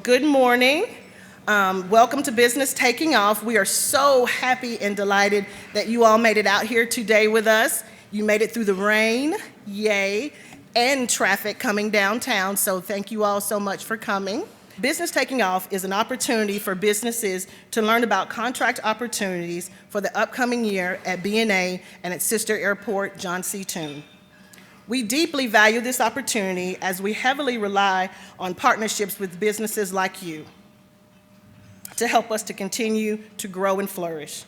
Good morning. Welcome to Business Taking Off. We are so happy and delighted that you all made it out here today with us. You made it through the rain, yay, and traffic coming downtown, so thank you all so much for coming. Business Taking Off is an opportunity for businesses to learn about contract opportunities for the upcoming year at BNA and its sister airport, John C. Toon. We deeply value this opportunity as we heavily rely on partnerships with businesses like you to help us to continue to grow and flourish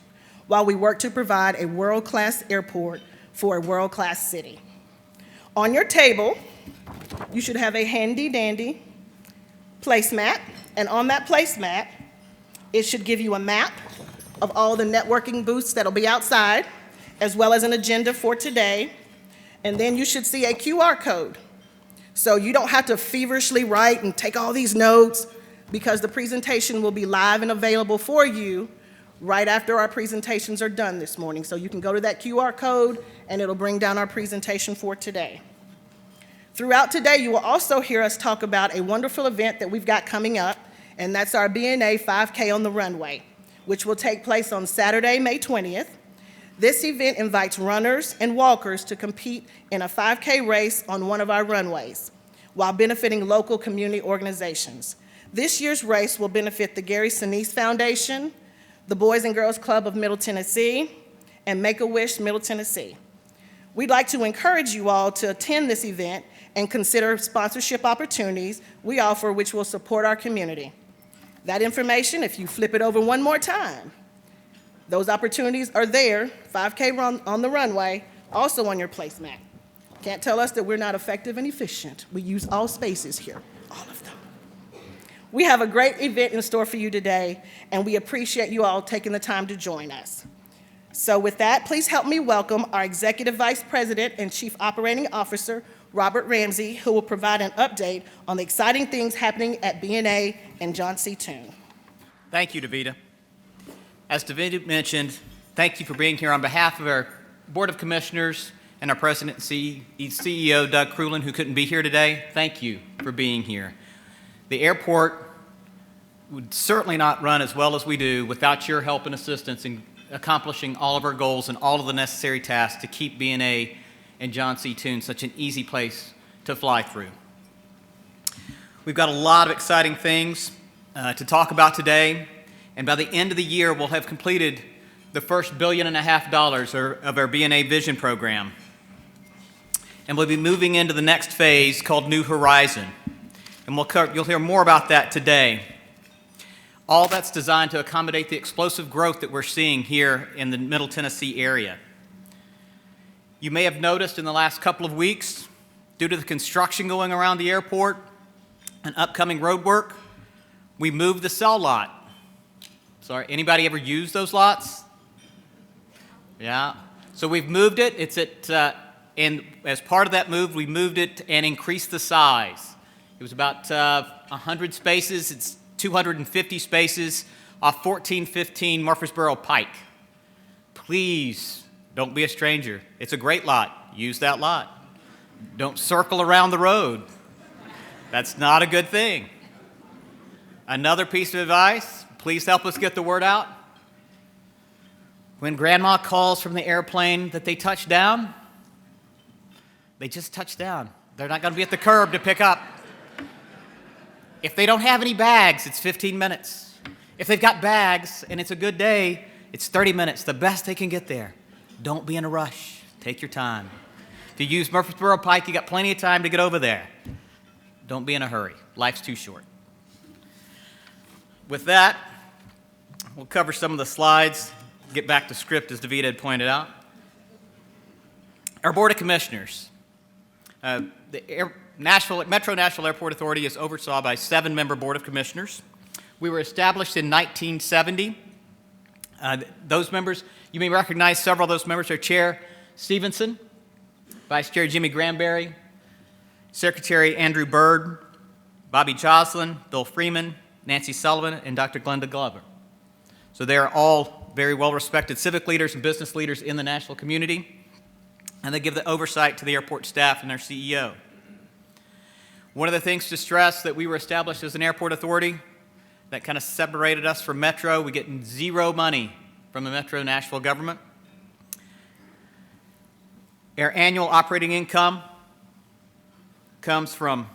while we work to provide a world-class airport for a world-class city. On your table, you should have a handy-dandy placemat, and on that placemat, it should give you a map of all the networking booths that'll be outside, as well as an agenda for today. And then you should see a QR code. So you don't have to feverishly write and take all these notes because the presentation will be live and available for you right after our presentations are done this morning. So you can go to that QR code and it'll bring down our presentation for today. Throughout today, you will also hear us talk about a wonderful event that we've got coming up, and that's our BNA 5K on the runway, which will take place on Saturday, May 20th. This event invites runners and walkers to compete in a 5K race on one of our runways while benefiting local community organizations. This year's race will benefit the Gary Sinise Foundation, the Boys and Girls Club of Middle Tennessee, and Make-A-Wish Middle Tennessee. We'd like to encourage you all to attend this event and consider sponsorship opportunities we offer which will support our community. That information, if you flip it over one more time, those opportunities are there, 5K run on the runway, also on your placemat. Can't tell us that we're not effective and efficient. We use all spaces here, all of them. We have a great event in store for you today, and we appreciate you all taking the time to join us. So with that, please help me welcome our Executive Vice President and Chief Operating Officer, Robert Ramsey, who will provide an update on the exciting things happening at BNA and John C. Toon. Thank you, Davida. As Davida mentioned, thank you for being here on behalf of our Board of Commissioners and our President and CEO, Doug Crulin, who couldn't be here today. Thank you for being here. The airport would certainly not run as well as we do without your help and assistance in accomplishing all of our goals and all of the necessary tasks to keep BNA and John C. Toon such an easy place to fly through. We've got a lot of exciting things to talk about today. And by the end of the year, we'll have completed the first $1.5 billion of our BNA Vision program. And we'll be moving into the next phase called New Horizon. And you'll hear more about that today. All that's designed to accommodate the explosive growth that we're seeing here in the Middle Tennessee area. You may have noticed in the last couple of weeks, due to the construction going around the airport and upcoming road work, we moved the cell lot. Sorry, anybody ever use those lots? Yeah. So we've moved it. It's at, and as part of that move, we moved it and increased the size. It was about 100 spaces. It's 250 spaces off 1415 Murfreesboro Pike. Please don't be a stranger. It's a great lot. Use that lot. Don't circle around the road. That's not a good thing. Another piece of advice. Please help us get the word out. When grandma calls from the airplane that they touched down, they just touched down. They're not going to be at the curb to pick up. If they don't have any bags, it's 15 minutes. If they've got bags and it's a good day, it's 30 minutes, the best they can get there. Don't be in a rush. Take your time. If you use Murfreesboro Pike, you got plenty of time to get over there. Don't be in a hurry. Life's too short. With that, we'll cover some of the slides, get back to script as Davida had pointed out. Our Board of Commissioners. The Metro Nashville Airport Authority is oversaw by a 7-member Board of Commissioners. We were established in 1970. Those members, you may recognize several of those members are Chair Stevenson, Vice Chair Jimmy Granberry, Secretary Andrew Byrd, Bobby Joslin, Bill Freeman, Nancy Sullivan, and Dr. Glenda Glover. So they are all very well-respected civic leaders and business leaders in the national community, and they give the oversight to the airport staff and their CEO. One of the things to stress that we were established as an airport authority that kind of separated us from Metro. We get zero money from the Metro Nashville government. Our annual operating income comes from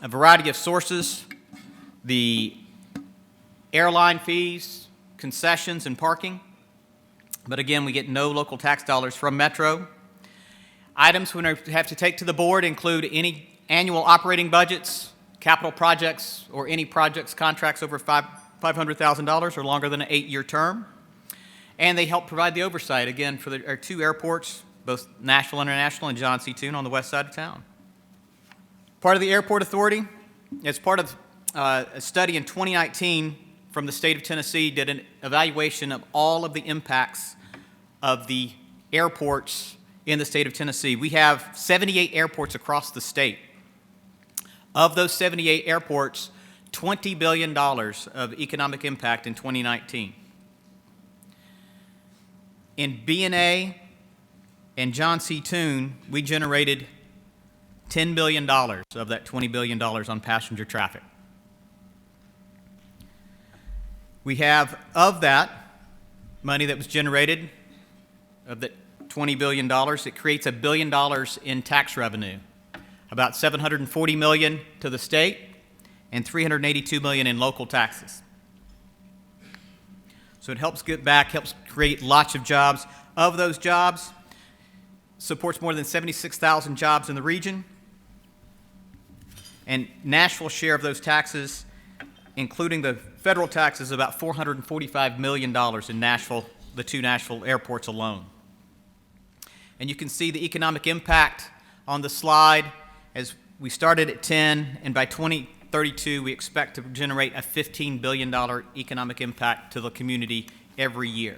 a variety of sources: the airline fees, concessions, and parking. But again, we get no local tax dollars from Metro. Items we have to take to the board include any annual operating budgets, capital projects, or any projects contracts over $500,000 or longer than an 8-year term. And they help provide the oversight, again, for our 2 airports, both Nashville International and John C. Toon on the west side of town. Part of the Airport Authority, as part of a study in 2019 from the state of Tennessee, did an evaluation of all of the impacts of the airports in the state of Tennessee. We have 78 airports across the state. Of those 78 airports, $20 billion of economic impact in 2019. In B&A and John C. Toon, we generated $10 billion of that $20 billion on passenger traffic. We have, of that money that was generated, of that $20 billion, it creates $1 billion in tax revenue. About $740 million to the state and $382 million in local taxes. So it helps get back, helps create lots of jobs. Of those jobs, supports more than 76,000 jobs in the region. And Nashville's share of those taxes, including the federal taxes, about $445 million in Nashville, the 2 Nashville airports alone. And you can see the economic impact on the slide. As we started at 10, and by 2032, we expect to generate a $15 billion economic impact to the community every year.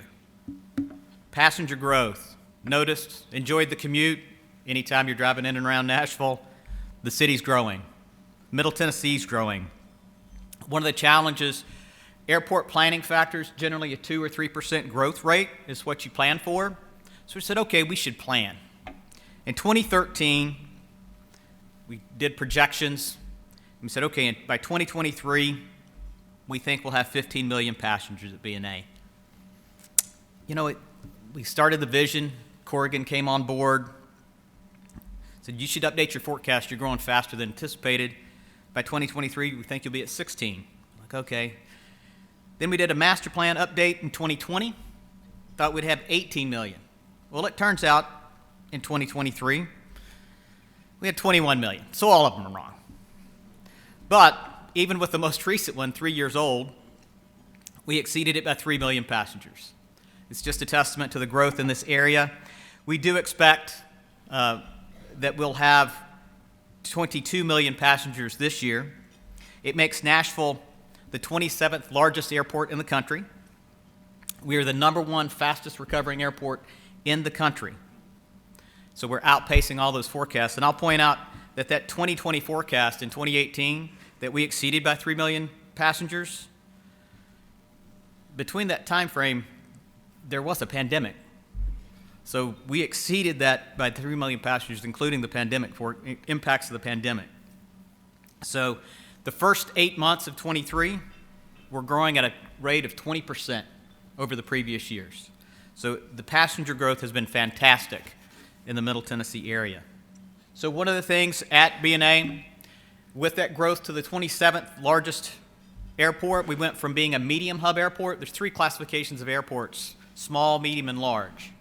Passenger growth. Noticed, enjoyed the commute. Anytime you're driving in and around Nashville, the city's growing. Middle Tennessee's growing. One of the challenges, airport planning factors, generally a 2 or 3% growth rate is what you plan for. So we said, okay, we should plan. In 2013, we did projections. We said, okay, by 2023, we think we'll have 15 million passengers at B&A. You know, we started the vision. Corrigan came on board. Said, you should update your forecast. You're growing faster than anticipated. By 2023, we think you'll be at 16. Like, okay. Then we did a master plan update in 2020. Thought we'd have 18 million. Well, it turns out in 2023, we had 21 million. So all of them are wrong. But even with the most recent one, 3 years old, we exceeded it by 3 million passengers. It's just a testament to the growth in this area. We do expect that we'll have 22 million passengers this year. It makes Nashville the 27th largest airport in the country. We are the #1 fastest recovering airport in the country. So we're outpacing all those forecasts. And I'll point out that 2020 forecast in 2018 that we exceeded by 3 million passengers, between that time frame, there was a pandemic. So we exceeded that by 3 million passengers, including the pandemic, for impacts of the pandemic. So the first 8 months of 23, we're growing at a rate of 20% over the previous years. So the passenger growth has been fantastic in the Middle Tennessee area. So one of the things at B&A, with that growth to the 27th largest airport, we went from being a medium hub airport. There's 3 classifications of airports: small, medium, and large.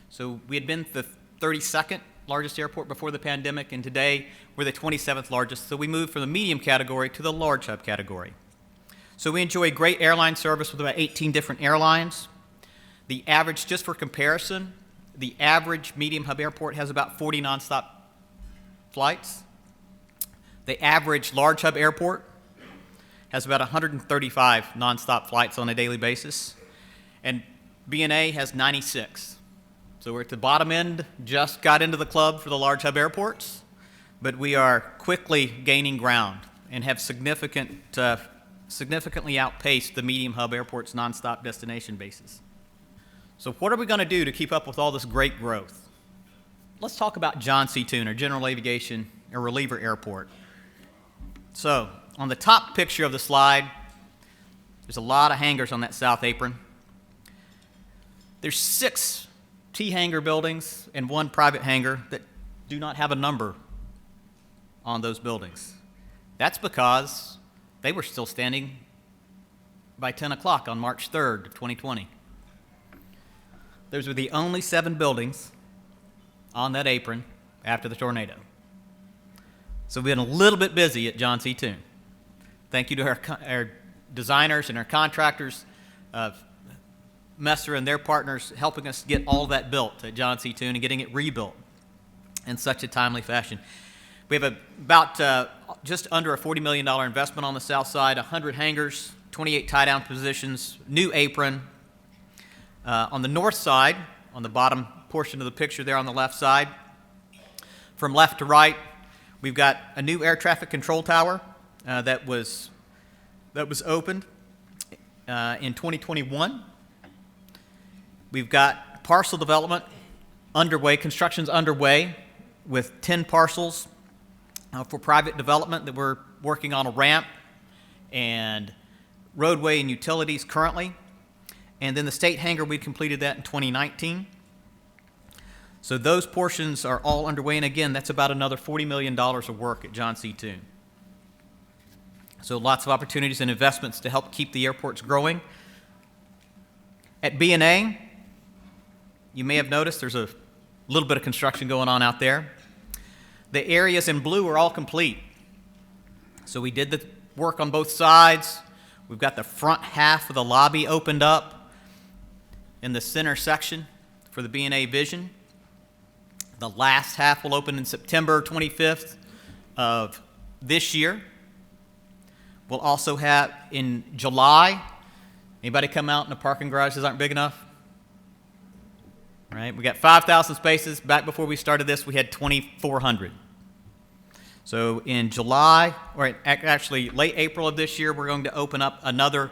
So we had been the 32nd largest airport before the pandemic, and today we're the 27th largest. So we moved from the medium category to the large hub category. So we enjoy great airline service with about 18 different airlines. The average, just for comparison, the average medium hub airport has about 40 nonstop flights. The average large hub airport has about 135 nonstop flights on a daily basis. And B&A has 96. So we're at the bottom end, just got into the club for the large hub airports, but we are quickly gaining ground and have significantly outpaced the medium hub airport's nonstop destination bases. So what are we going to do to keep up with all this great growth? Let's talk about John C. Toon, or General Aviation or Reliever Airport. So, on the top picture of the slide, there's a lot of hangars on that south apron. There's 6 T-hangar buildings and 1 private hangar that do not have a number on those buildings. That's because they were still standing by 10 o'clock on March 3rd of 2020. Those were the only 7 buildings on that apron after the tornado. So we've been a little bit busy at John C. Toon. Thank you to our designers and our contractors, Messer and their partners, helping us get all that built at John C. Toon and getting it rebuilt in such a timely fashion. We have about just under a $40 million investment on the south side, 100 hangars, 28 tie-down positions, new apron. On the north side, on the bottom portion of the picture there on the left side, from left to right, we've got a new air traffic control tower that was opened in 2021. We've got parcel development underway, construction's underway with 10 parcels for private development that we're working on a ramp and roadway and utilities currently. And then the state hangar, we completed that in 2019. So those portions are all underway, and again, that's about another $40 million of work at John C. Toon. So lots of opportunities and investments to help keep the airports growing. At B&A, you may have noticed there's a little bit of construction going on out there. The areas in blue are all complete. So we did the work on both sides. We've got the front half of the lobby opened up in the center section for the B&A Vision. The last half will open in September 25th of this year. We'll also have in July, anybody come out in the parking garages aren't big enough? Right, we got 5,000 spaces. Back before we started this, we had 2,400. So in July, or actually late April of this year, we're going to open up another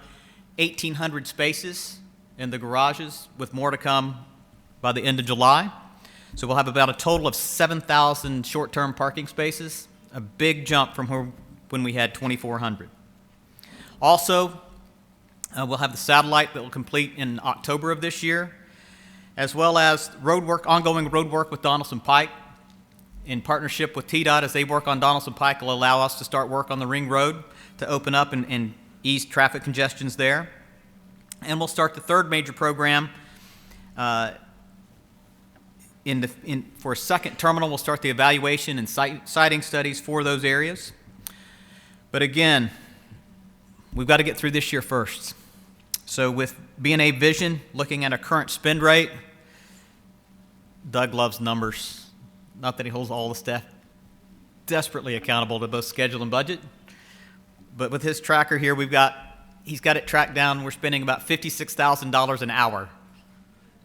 1,800 spaces in the garages, with more to come by the end of July. So we'll have about a total of 7,000 short-term parking spaces, a big jump from when we had 2,400. Also, we'll have the satellite that will complete in October of this year, as well as ongoing road work with Donaldson Pike in partnership with TDOT. As they work on Donaldson Pike, will allow us to start work on the Ring Road to open up and ease traffic congestions there. And we'll start the third major program for a second terminal. We'll start the evaluation and siting studies for those areas. But again, we've got to get through this year first. So with B&A Vision, looking at a current spend rate, Doug loves numbers. Not that he holds all the staff desperately accountable to both schedule and budget, but with his tracker here, he's got it tracked down. We're spending about $56,000 an hour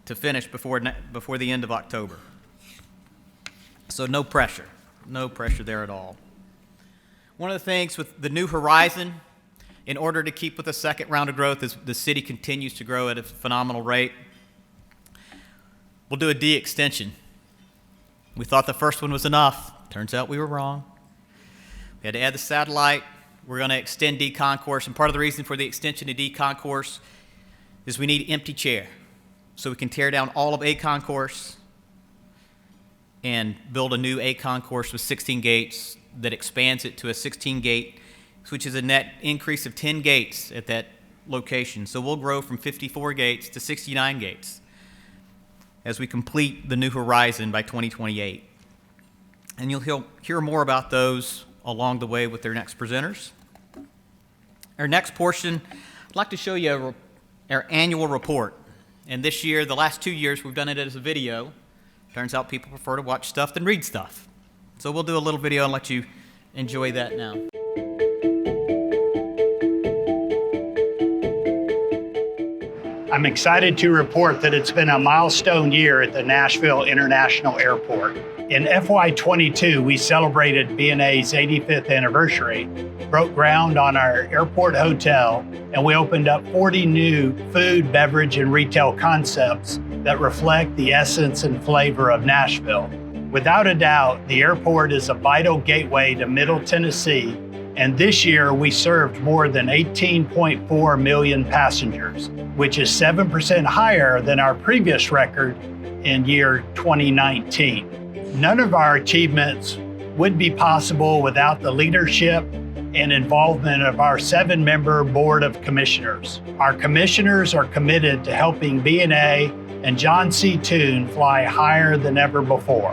to finish before the end of October. So no pressure there at all. One of the things with the New Horizon, in order to keep with the second round of growth as the city continues to grow at a phenomenal rate, we'll do a D extension. We thought the first one was enough. Turns out we were wrong. We had to add the satellite. We're going to extend D Concourse, and part of the reason for the extension to D Concourse is we need empty chair. So we can tear down all of A Concourse and build a new A Concourse with 16 gates that expands it to a 16-gate, which is a net increase of 10 gates at that location. So we'll grow from 54 gates to 69 gates as we complete the New Horizon by 2028. And you'll hear more about those along the way with their next presenters. Our next portion, I'd like to show you our annual report. And this year, the last 2 years, we've done it as a video. Turns out people prefer to watch stuff than read stuff. So we'll do a little video and let you enjoy that now. I'm excited to report that it's been a milestone year at the Nashville International Airport. In FY22, we celebrated B&A's 85th anniversary, broke ground on our airport hotel, and we opened up 40 new food, beverage, and retail concepts that reflect the essence and flavor of Nashville. Without a doubt, the airport is a vital gateway to Middle Tennessee And this year, we served more than 18.4 million passengers, which is 7% higher than our previous record in year 2019. None of our achievements would be possible without the leadership and involvement of our 7-member Board of Commissioners. Our commissioners are committed to helping B&A and John C. Toon fly higher than ever before.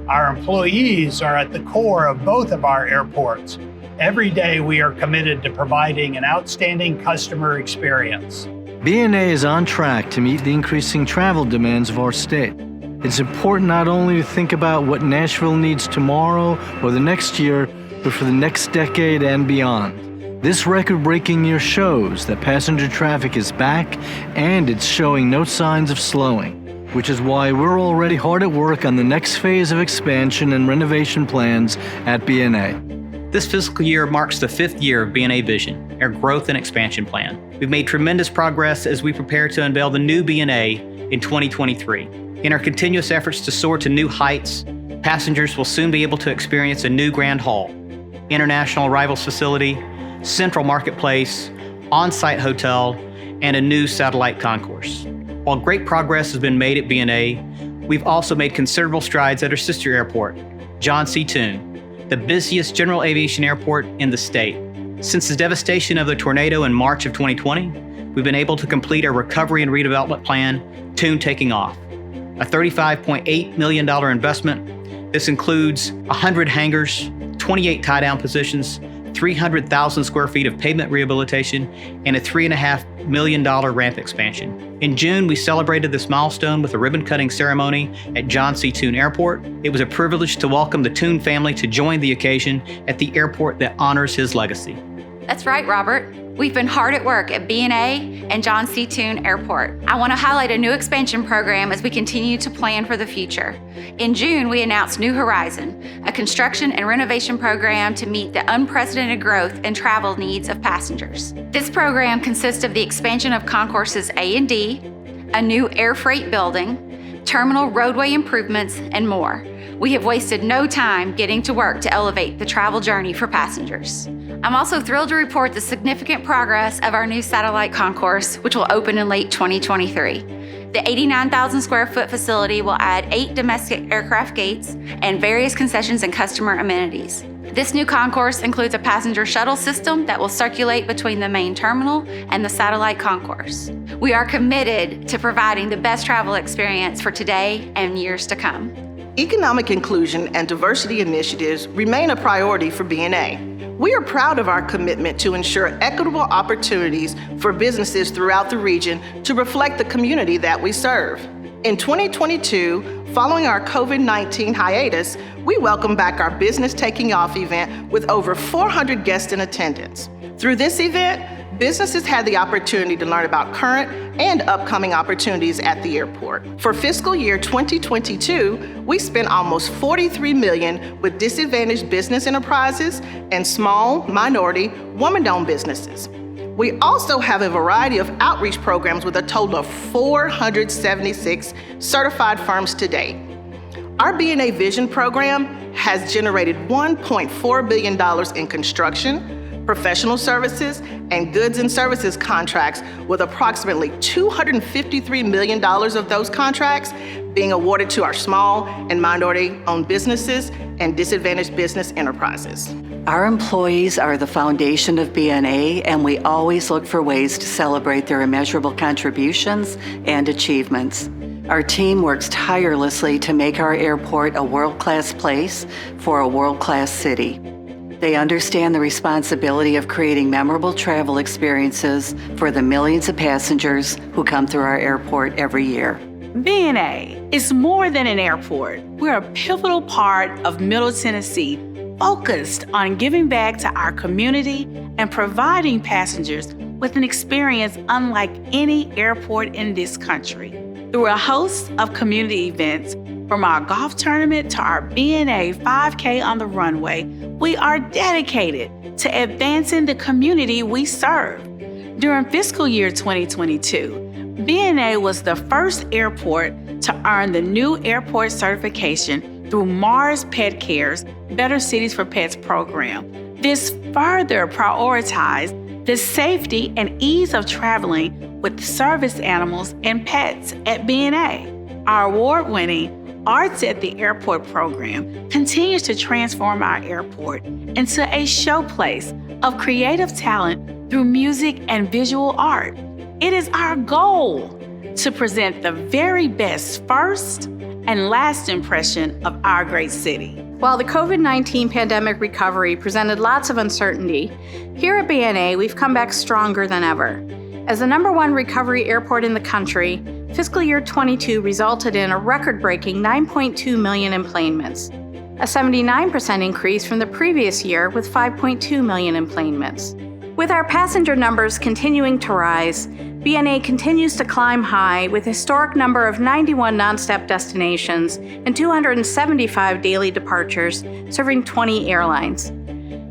Our employees are at the core of both of our airports. Every day we are committed to providing an outstanding customer experience. B&A is on track to meet the increasing travel demands of our state. It's important not only to think about what Nashville needs tomorrow or the next year, but for the next decade and beyond. This record-breaking year shows that passenger traffic is back and it's showing no signs of slowing, which is why we're already hard at work on the next phase of expansion and renovation plans at B&A. This fiscal year marks the 5th year of B&A Vision, our growth and expansion plan. We've made tremendous progress as we prepare to unveil the new B&A in 2023. In our continuous efforts to soar to new heights, passengers will soon be able to experience a new Grand Hall, international arrivals facility, central marketplace, on-site hotel, and a new satellite concourse. While great progress has been made at B&A, we've also made considerable strides at our sister airport, John C. Toon, the busiest general aviation airport in the state. Since the devastation of the tornado in March of 2020, we've been able to complete our recovery and redevelopment plan, Toon Taking Off, a $35.8 million investment. This includes 100 hangars, 28 tie-down positions, 300,000 square feet of pavement rehabilitation, and a $3.5 million ramp expansion. In June, we celebrated this milestone with a ribbon-cutting ceremony at John C. Toon Airport. It was a privilege to welcome the Toon family to join the occasion at the airport that honors his legacy. That's right, Robert. We've been hard at work at B&A and John C. Toon Airport. I want to highlight a new expansion program as we continue to plan for the future. In June, we announced New Horizon, a construction and renovation program to meet the unprecedented growth and travel needs of passengers. This program consists of the expansion of concourses A and D, a new air freight building, terminal roadway improvements, and more. We have wasted no time getting to work to elevate the travel journey for passengers. I'm also thrilled to report the significant progress of our new satellite concourse, which will open in late 2023. The 89,000 square foot facility will add 8 domestic aircraft gates and various concessions and customer amenities. This new concourse includes a passenger shuttle system that will circulate between the main terminal and the satellite concourse. We are committed to providing the best travel experience for today and years to come. Economic inclusion and diversity initiatives remain a priority for B&A. We are proud of our commitment to ensure equitable opportunities for businesses throughout the region to reflect the community that we serve. In 2022, following our COVID-19 hiatus, we welcomed back our Business Taking Off event with over 400 guests in attendance. Through this event, businesses had the opportunity to learn about current and upcoming opportunities at the airport. For fiscal year 2022, we spent almost $43 million with disadvantaged business enterprises and small, minority, woman-owned businesses. We also have a variety of outreach programs with a total of 476 certified firms to date. Our B&A Vision program has generated $1.4 billion in construction, professional services, and goods and services contracts, with approximately $253 million of those contracts being awarded to our small and minority-owned businesses and disadvantaged business enterprises. Our employees are the foundation of B&A, and we always look for ways to celebrate their immeasurable contributions and achievements. Our team works tirelessly to make our airport a world-class place for a world-class city. They understand the responsibility of creating memorable travel experiences for the millions of passengers who come through our airport every year. B&A is more than an airport. We're a pivotal part of Middle Tennessee, focused on giving back to our community and providing passengers with an experience unlike any airport in this country. Through a host of community events, from our golf tournament to our B&A 5K on the runway, we are dedicated to advancing the community we serve. During fiscal year 2022, B&A was the first airport to earn the new airport certification through Mars Pet Care's Better Cities for Pets program. This further prioritized the safety and ease of traveling with service animals and pets at BNA. Our award-winning Arts at the Airport program continues to transform our airport into a showplace of creative talent through music and visual art. It is our goal to present the very best first and last impression of our great city. While the COVID-19 pandemic recovery presented lots of uncertainty, here at BNA, we've come back stronger than ever. As the #1 recovery airport in the country, fiscal year 22 resulted in a record-breaking 9.2 million enplanements, a 79% increase from the previous year with 5.2 million enplanements. With our passenger numbers continuing to rise, BNA continues to climb high with a historic number of 91 nonstop destinations and 275 daily departures, serving 20 airlines.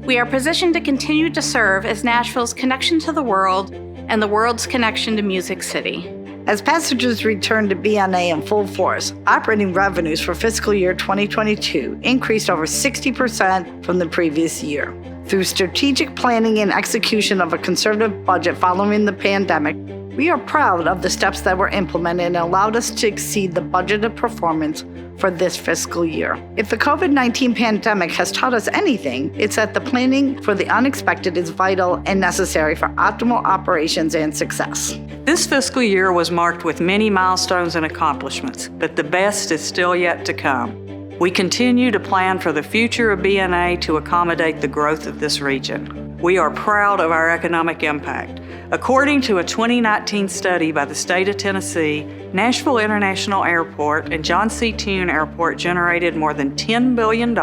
We are positioned to continue to serve as Nashville's connection to the world and the world's connection to Music City. As passengers return to BNA in full force, operating revenues for fiscal year 2022 increased over 60% from the previous year. Through strategic planning and execution of a conservative budget following the pandemic, we are proud of the steps that were implemented and allowed us to exceed the budgeted performance for this fiscal year. If the COVID-19 pandemic has taught us anything, it's that the planning for the unexpected is vital and necessary for optimal operations and success. This fiscal year was marked with many milestones and accomplishments, but the best is still yet to come. We continue to plan for the future of BNA to accommodate the growth of this region. We are proud of our economic impact. According to a 2019 study by the state of Tennessee, Nashville International Airport and John C. Toone Airport generated more than $10 billion,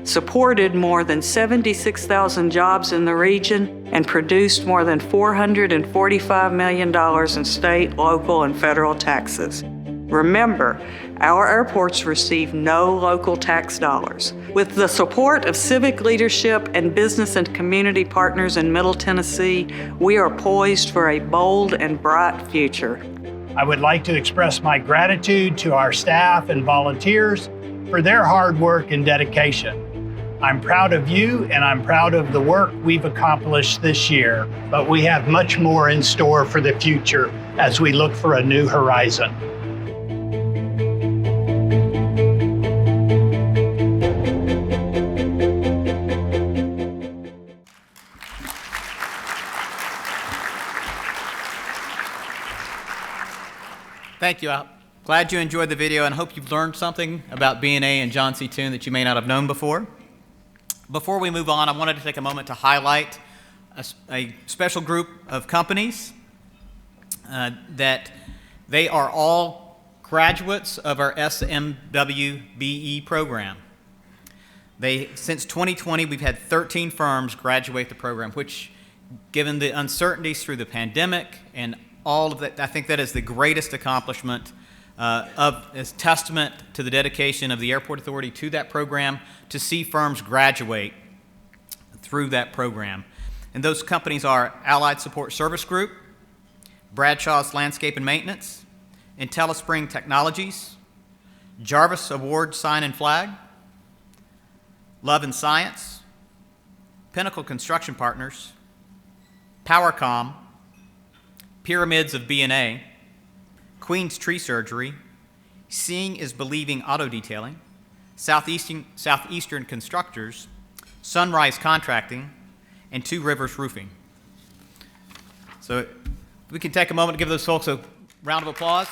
supported more than 76,000 jobs in the region, and produced more than $445 million in state, local, and federal taxes. Remember, our airports receive no local tax dollars. With the support of civic leadership and business and community partners in Middle Tennessee, we are poised for a bold and bright future. I would like to express my gratitude to our staff and volunteers for their hard work and dedication. I'm proud of you and I'm proud of the work we've accomplished this year, but we have much more in store for the future as we look for a new horizon. Thank you. I'm glad you enjoyed the video and hope you've learned something about BNA and John C. Toone that you may not have known before. Before we move on, I wanted to take a moment to highlight a special group of companies that they are all graduates of our SMWBE program. Since 2020, we've had 13 firms graduate the program, which, given the uncertainties through the pandemic and all of that, I think that is the greatest accomplishment as testament to the dedication of the Airport Authority to that program, to see firms graduate through that program. And those companies are Allied Support Service Group, Bradshaw's Landscape and Maintenance, IntelliSpring Technologies, Jarvis Award Sign and Flag, Love and Science, Pinnacle Construction Partners, PowerCom, Pyramids of BNA, Queen's Tree Surgery, Seeing is Believing Auto Detailing, Southeastern Constructors, Sunrise Contracting, and Two Rivers Roofing. So we can take a moment to give those folks a round of applause.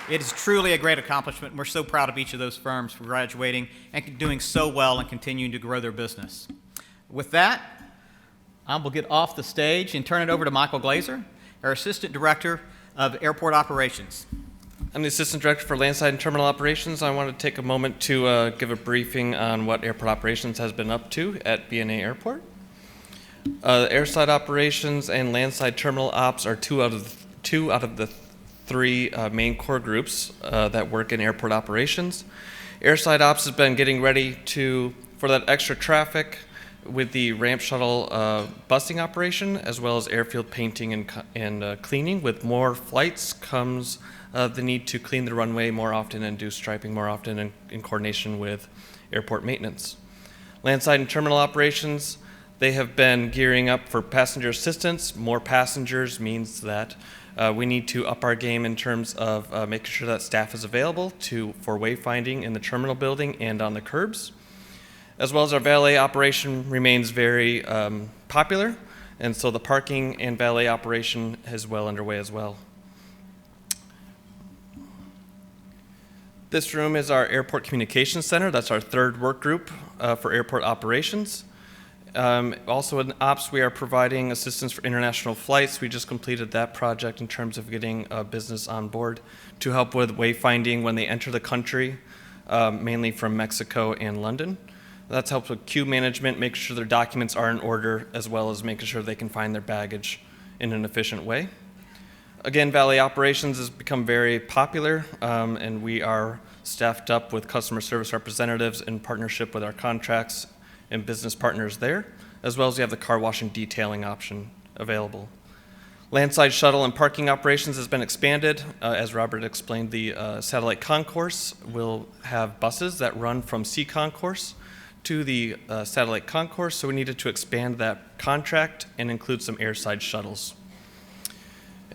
It is truly a great accomplishment, and we're so proud of each of those firms for graduating and doing so well and continuing to grow their business. With that, I will get off the stage and turn it over to Michael Glazer, our Assistant Director of Airport Operations. I'm the Assistant Director for Landside and Terminal Operations. I want to take a moment to give a briefing on what Airport Operations has been up to at BNA Airport. Airside Operations and Landside Terminal Ops are two out of the three main core groups that work in airport operations. Airside Ops has been getting ready for that extra traffic with the ramp shuttle busing operation, as well as airfield painting and cleaning. With more flights comes the need to clean the runway more often and do striping more often in coordination with airport maintenance. Landside and terminal operations, they have been gearing up for passenger assistance. More passengers means that we need to up our game in terms of making sure that staff is available for wayfinding in the terminal building and on the curbs. As well as our valet operation remains very popular, and so the parking and valet operation is well underway as well. This room is our Airport Communications Center. That's our third work group for airport operations. Also in ops, we are providing assistance for international flights. We just completed that project in terms of getting business on board to help with wayfinding when they enter the country, mainly from Mexico and London. That's helped with queue management, making sure their documents are in order, as well as making sure they can find their baggage in an efficient way. Again, valet operations has become very popular, and we are staffed up with customer service representatives in partnership with our contracts and business partners there, as well as we have the car wash and detailing option available. Landside shuttle and parking operations has been expanded. As Robert explained, the satellite concourse will have buses that run from C concourse to the satellite concourse, so we needed to expand that contract and include some airside shuttles.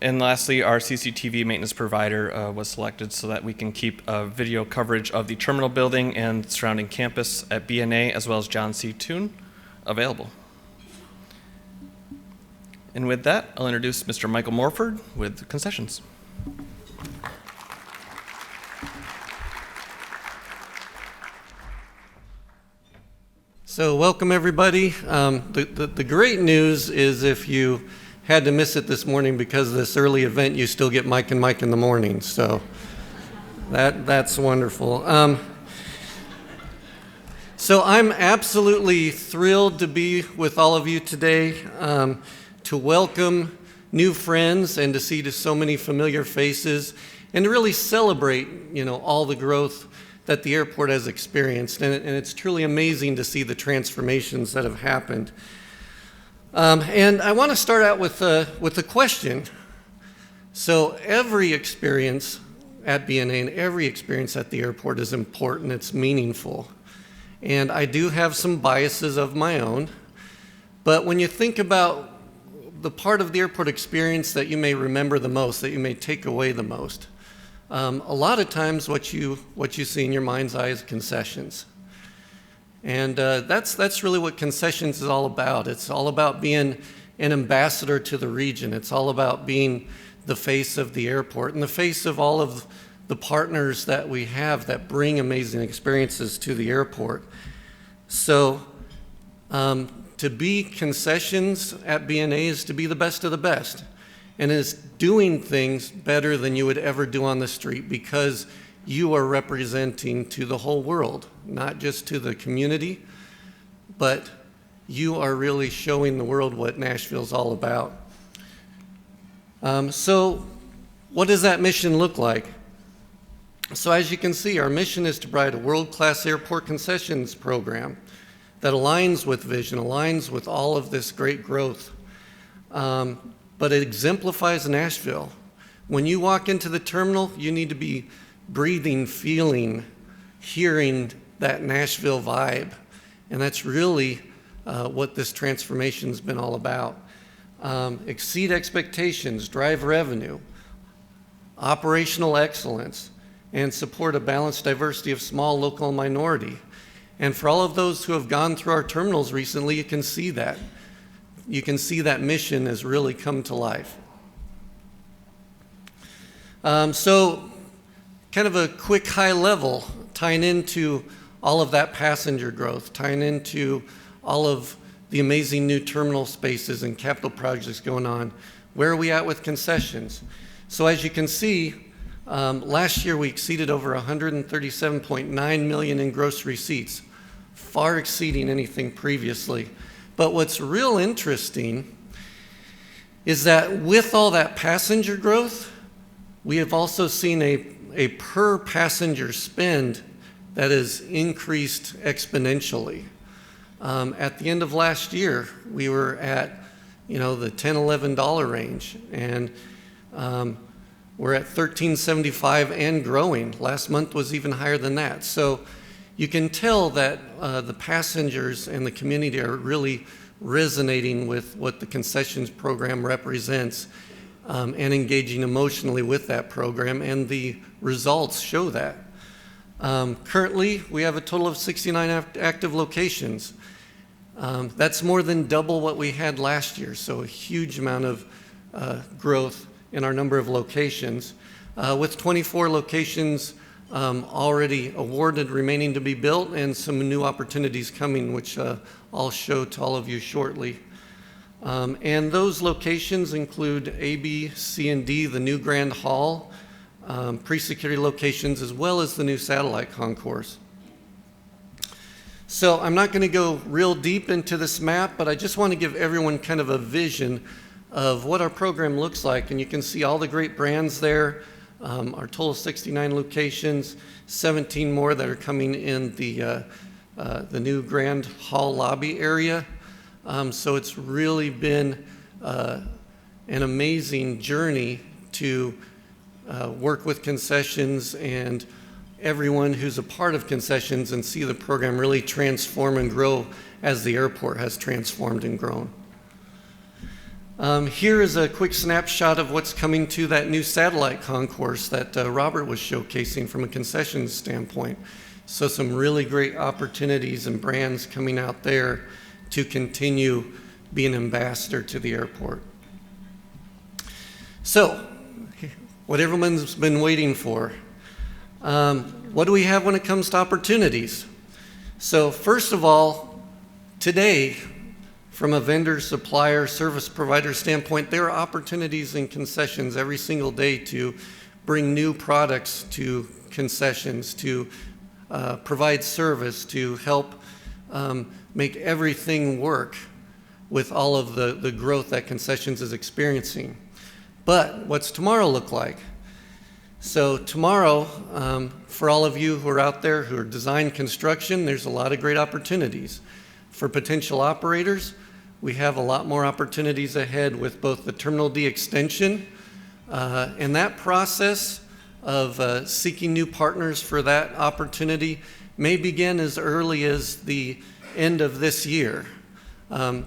And lastly, our CCTV maintenance provider was selected so that we can keep video coverage of the terminal building and surrounding campus at BNA, as well as John C. Toon, available. And with that, I'll introduce Mr. Michael Morford with concessions. So welcome everybody. The great news is if you had to miss it this morning because of this early event, you still get Mike and Mike in the morning. So that's wonderful. So I'm absolutely thrilled to be with all of you today, to welcome new friends and to see so many familiar faces and to really celebrate, all the growth that the airport has experienced. And it's truly amazing to see the transformations that have happened. And I want to start out with a question. So every experience at BNA and every experience at the airport is important, it's meaningful. And I do have some biases of my own, but when you think about the part of the airport experience that you may remember the most, that you may take away the most, a lot of times what you see in your mind's eye is concessions. And that's really what concessions is all about. It's all about being an ambassador to the region. It's all about being the face of the airport and the face of all of the partners that we have that bring amazing experiences to the airport. So to be concessions at BNA is to be the best of the best. And is doing things better than you would ever do on the street because you are representing to the whole world, not just to the community, but you are really showing the world what Nashville's all about. So what does that mission look like? So as you can see, our mission is to provide a world-class airport concessions program that aligns with vision, aligns with all of this great growth, but it exemplifies Nashville. When you walk into the terminal, you need to be breathing, feeling, hearing that Nashville vibe. And that's really what this transformation's been all about. Exceed expectations, drive revenue, operational excellence, and support a balanced diversity of small, local, and minority. And for all of those who have gone through our terminals recently, you can see that. You can see that mission has really come to life. So kind of a quick high level, tying into all of that passenger growth, tying into all of the amazing new terminal spaces and capital projects going on. Where are we at with concessions? So as you can see, last year we exceeded over 137.9 million in gross receipts, far exceeding anything previously. But what's real interesting is that with all that passenger growth, we have also seen a per passenger spend that has increased exponentially. At the end of last year, we were at, the $10, $11 range, and we're at $13.75 and growing. Last month was even higher than that. So you can tell that the passengers and the community are really resonating with what the concessions program represents, and engaging emotionally with that program, and the results show that. Currently, we have a total of 69 active locations. That's more than double what we had last year, so a huge amount of growth in our number of locations, with 24 locations already awarded, remaining to be built, and some new opportunities coming, which I'll show to all of you shortly. And those locations include A, B, C, and D, the new Grand Hall, pre-security locations, as well as the new satellite concourse. So I'm not going to go real deep into this map, but I just want to give everyone kind of a vision of what our program looks like. And you can see all the great brands there, our total 69 locations, 17 more that are coming in the new Grand Hall lobby area. So it's really been an amazing journey to work with concessions and everyone who's a part of concessions, and see the program really transform and grow as the airport has transformed and grown. Here is a quick snapshot of what's coming to that new satellite concourse that Robert was showcasing from a concessions standpoint. So some really great opportunities and brands coming out there to continue being an ambassador to the airport. So, what everyone's been waiting for. What do we have when it comes to opportunities? So first of all, today, from a vendor, supplier, service provider standpoint, there are opportunities in concessions every single day to bring new products to concessions, to provide service, to help make everything work with all of the growth that concessions is experiencing. But what's tomorrow look like? So tomorrow, for all of you who are out there who are design construction, there's a lot of great opportunities. For potential operators, we have a lot more opportunities ahead with both the Terminal D extension, and that process of seeking new partners for that opportunity may begin as early as the end of this year.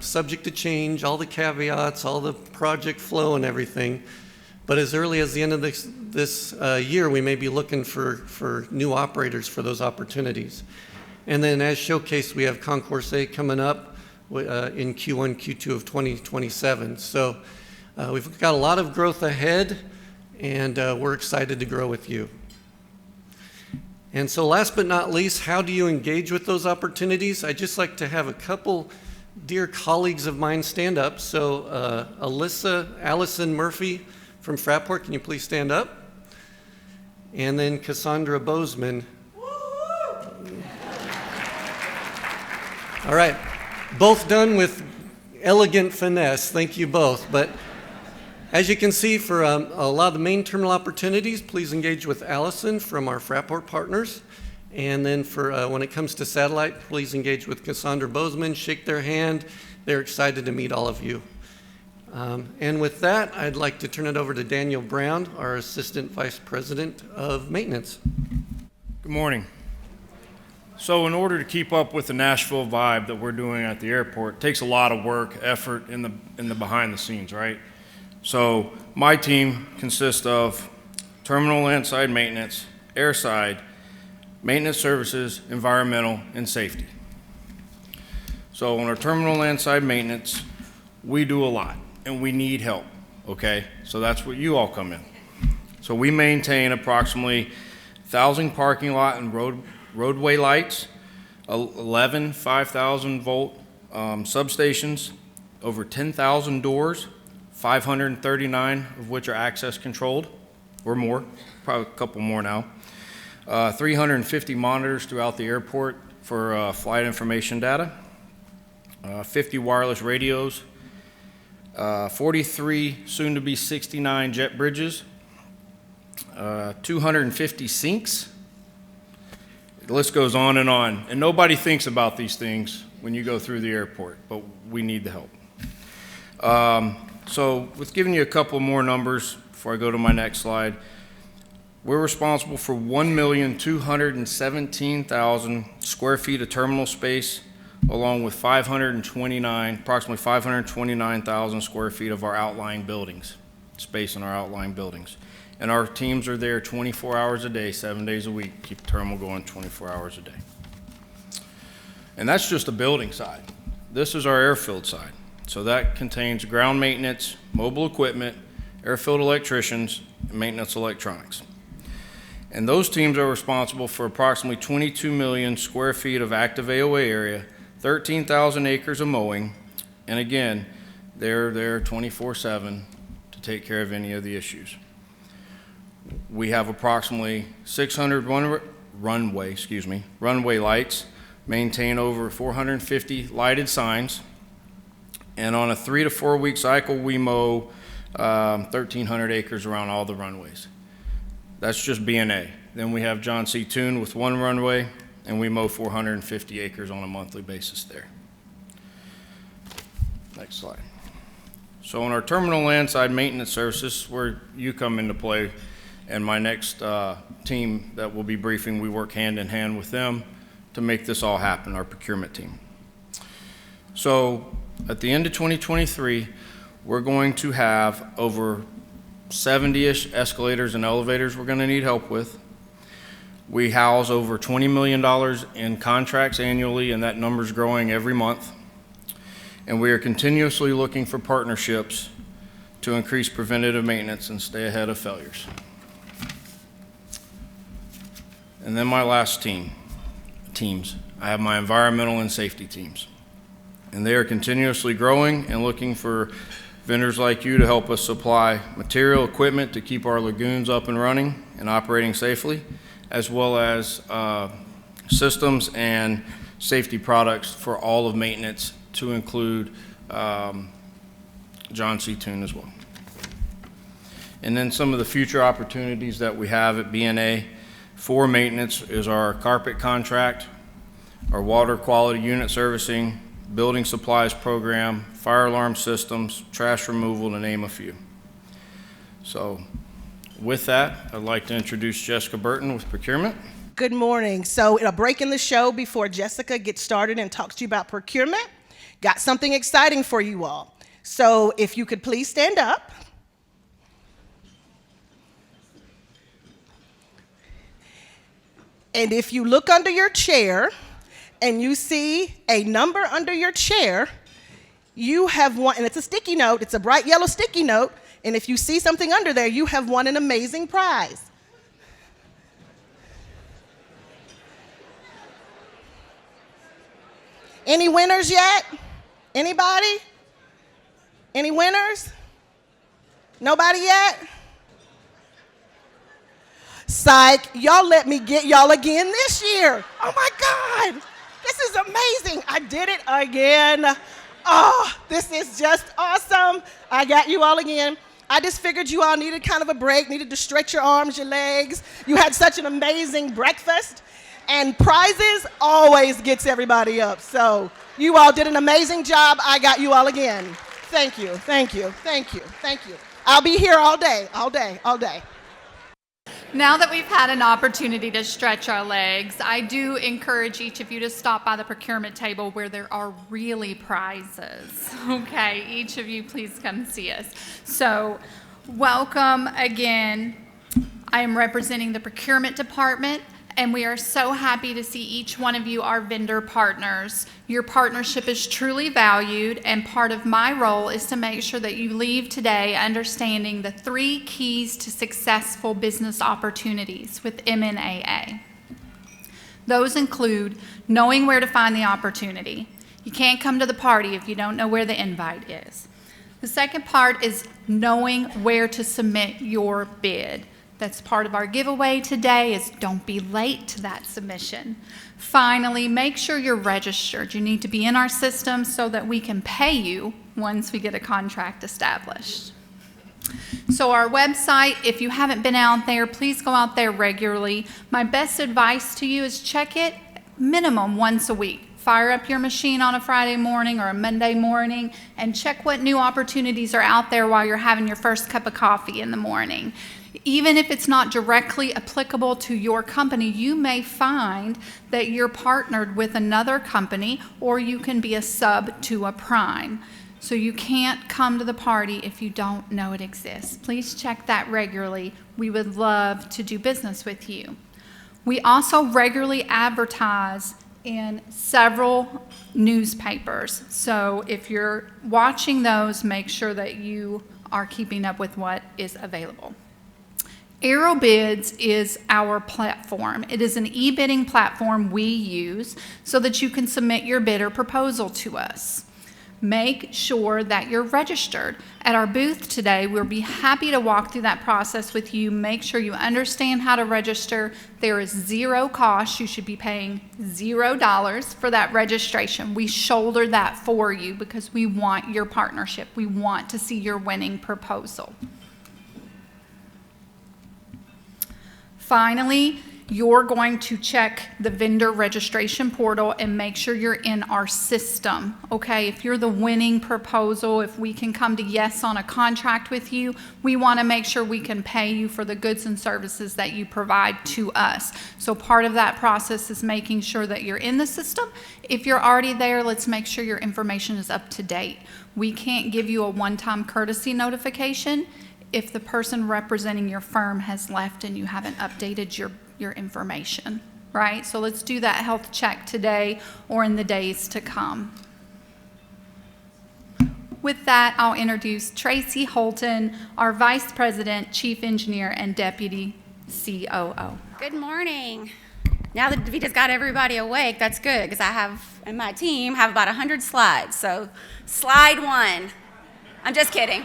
Subject to change, all the caveats, all the project flow and everything. But as early as the end of this year, we may be looking for new operators for those opportunities. And then as showcased, we have Concourse A coming up in Q1, Q2 of 2027. So we've got a lot of growth ahead, and we're excited to grow with you. And so last but not least, how do you engage with those opportunities? I'd just like to have a couple dear colleagues of mine stand up. So Allison Murphy from Fraport, can you please stand up? And then Cassandra Bozeman. All right, both done with elegant finesse. Thank you both. But as you can see, for a lot of the main terminal opportunities, please engage with Allison from our Fraport partners. And then for when it comes to satellite, please engage with Cassandra Bozeman, shake their hand. They're excited to meet all of you. And with that, I'd like to turn it over to Daniel Brown, our Assistant Vice President of Maintenance. Good morning. So in order to keep up with the Nashville vibe that we're doing at the airport, it takes a lot of work, effort in the behind the scenes, right? So my team consists of terminal landside maintenance, airside, maintenance services, environmental, and safety. So on our terminal landside maintenance, we do a lot, and we need help, okay? So that's what you all come in. So we maintain approximately 1,000 parking lot and roadway lights, 11 5,000 volt substations, over 10,000 doors, 539 of which are access controlled or more, probably a couple more now. 350 monitors throughout the airport for flight information data, 50 wireless radios, 43 soon to be 69 jet bridges, 250 sinks. The list goes on, and nobody thinks about these things when you go through the airport, but we need the help. So with giving you a couple more numbers before I go to my next slide, we're responsible for 1,217,000 square feet of terminal space, along with approximately 529,000 square feet of our outlying buildings, space in our outlying buildings. And our teams are there 24 hours a day, 7 days a week, keep the terminal going 24 hours a day. And that's just the building side. This is our airfield side. So that contains ground maintenance, mobile equipment, airfield electricians, and maintenance electronics. And those teams are responsible for approximately 22 million square feet of active AOA area, 13,000 acres of mowing, and again, they're there 24/7 to take care of any of the issues. We have approximately 600 runway lights, maintain over 450 lighted signs, and on a 3 to 4 week cycle, we mow 1,300 acres around all the runways. That's just B&A. Then we have John C. Toon with one runway, and we mow 450 acres on a monthly basis there. Next slide. So on our terminal landside maintenance services, where you come into play, and my next team that will be briefing, we work hand in hand with them to make this all happen, our procurement team. So at the end of 2023, we're going to have over 70-ish escalators and elevators we're going to need help with. We house over $20 million in contracts annually, and that number's growing every month. And we are continuously looking for partnerships to increase preventative maintenance and stay ahead of failures. And then my last teams. I have my environmental and safety teams. And they are continuously growing and looking for vendors like you to help us supply material, equipment to keep our lagoons up and running and operating safely, as well as systems and safety products for all of maintenance, to include John C. Toon as well. And then some of the future opportunities that we have at B&A for maintenance is our carpet contract, our water quality unit servicing, building supplies program, fire alarm systems, trash removal, to name a few. So with that, I'd like to introduce Jessica Burton with procurement. Good morning. So a break in the show before Jessica gets started and talks to you about procurement. Got something exciting for you all. So if you could please stand up. And if you look under your chair and you see a number under your chair, you have won, and it's a sticky note, it's a bright yellow sticky note, and if you see something under there, you have won an amazing prize. Any winners yet? Anybody? Any winners? Nobody yet? Psych, y'all let me get y'all again this year. Oh my God, this is amazing. I did it again. Oh, this is just awesome. I got you all again. I just figured you all needed kind of a break, needed to stretch your arms, your legs. You had such an amazing breakfast, and prizes always gets everybody up. So you all did an amazing job. I got you all again. Thank you, thank you, thank you, thank you. I'll be here all day, all day, all day. Now that we've had an opportunity to stretch our legs, I do encourage each of you to stop by the procurement table where there are really prizes. Okay, each of you please come see us. So, welcome again. I am representing the procurement department, and we are so happy to see each one of you our vendor partners. Your partnership is truly valued, and part of my role is to make sure that you leave today understanding the 3 keys to successful business opportunities with MNAA. Those include knowing where to find the opportunity. You can't come to the party if you don't know where the invite is. The second part is knowing where to submit your bid. That's part of our giveaway today, is don't be late to that submission. Finally, make sure you're registered. You need to be in our system so that we can pay you once we get a contract established. So our website, if you haven't been out there, please go out there regularly. My best advice to you is check it minimum once a week. Fire up your machine on a Friday morning or a Monday morning and check what new opportunities are out there while you're having your first cup of coffee in the morning. Even if it's not directly applicable to your company, you may find that you're partnered with another company, or you can be a sub to a prime. So you can't come to the party if you don't know it exists. Please check that regularly. We would love to do business with you. We also regularly advertise in several newspapers. So if you're watching those, make sure that you are keeping up with what is available. AeroBids is our platform. It is an e-bidding platform we use so that you can submit your bid or proposal to us. Make sure that you're registered. At our booth today, we'll be happy to walk through that process with you. Make sure you understand how to register. There is zero cost. You should be paying $0 for that registration. We shoulder that for you because we want your partnership. We want to see your winning proposal. Finally, you're going to check the vendor registration portal and make sure you're in our system, okay? If you're the winning proposal, if we can come to yes on a contract with you, we want to make sure we can pay you for the goods and services that you provide to us. So part of that process is making sure that you're in the system. If you're already there, let's make sure your information is up to date. We can't give you a one-time courtesy notification if the person representing your firm has left and you haven't updated your information, right? So let's do that health check today or in the days to come. With that, I'll introduce Tracy Holton, our Vice President, Chief Engineer, and Deputy COO. Good morning. Now that Davita's got everybody awake, that's good, because I have, and my team have about 100 slides. So slide 1. I'm just kidding.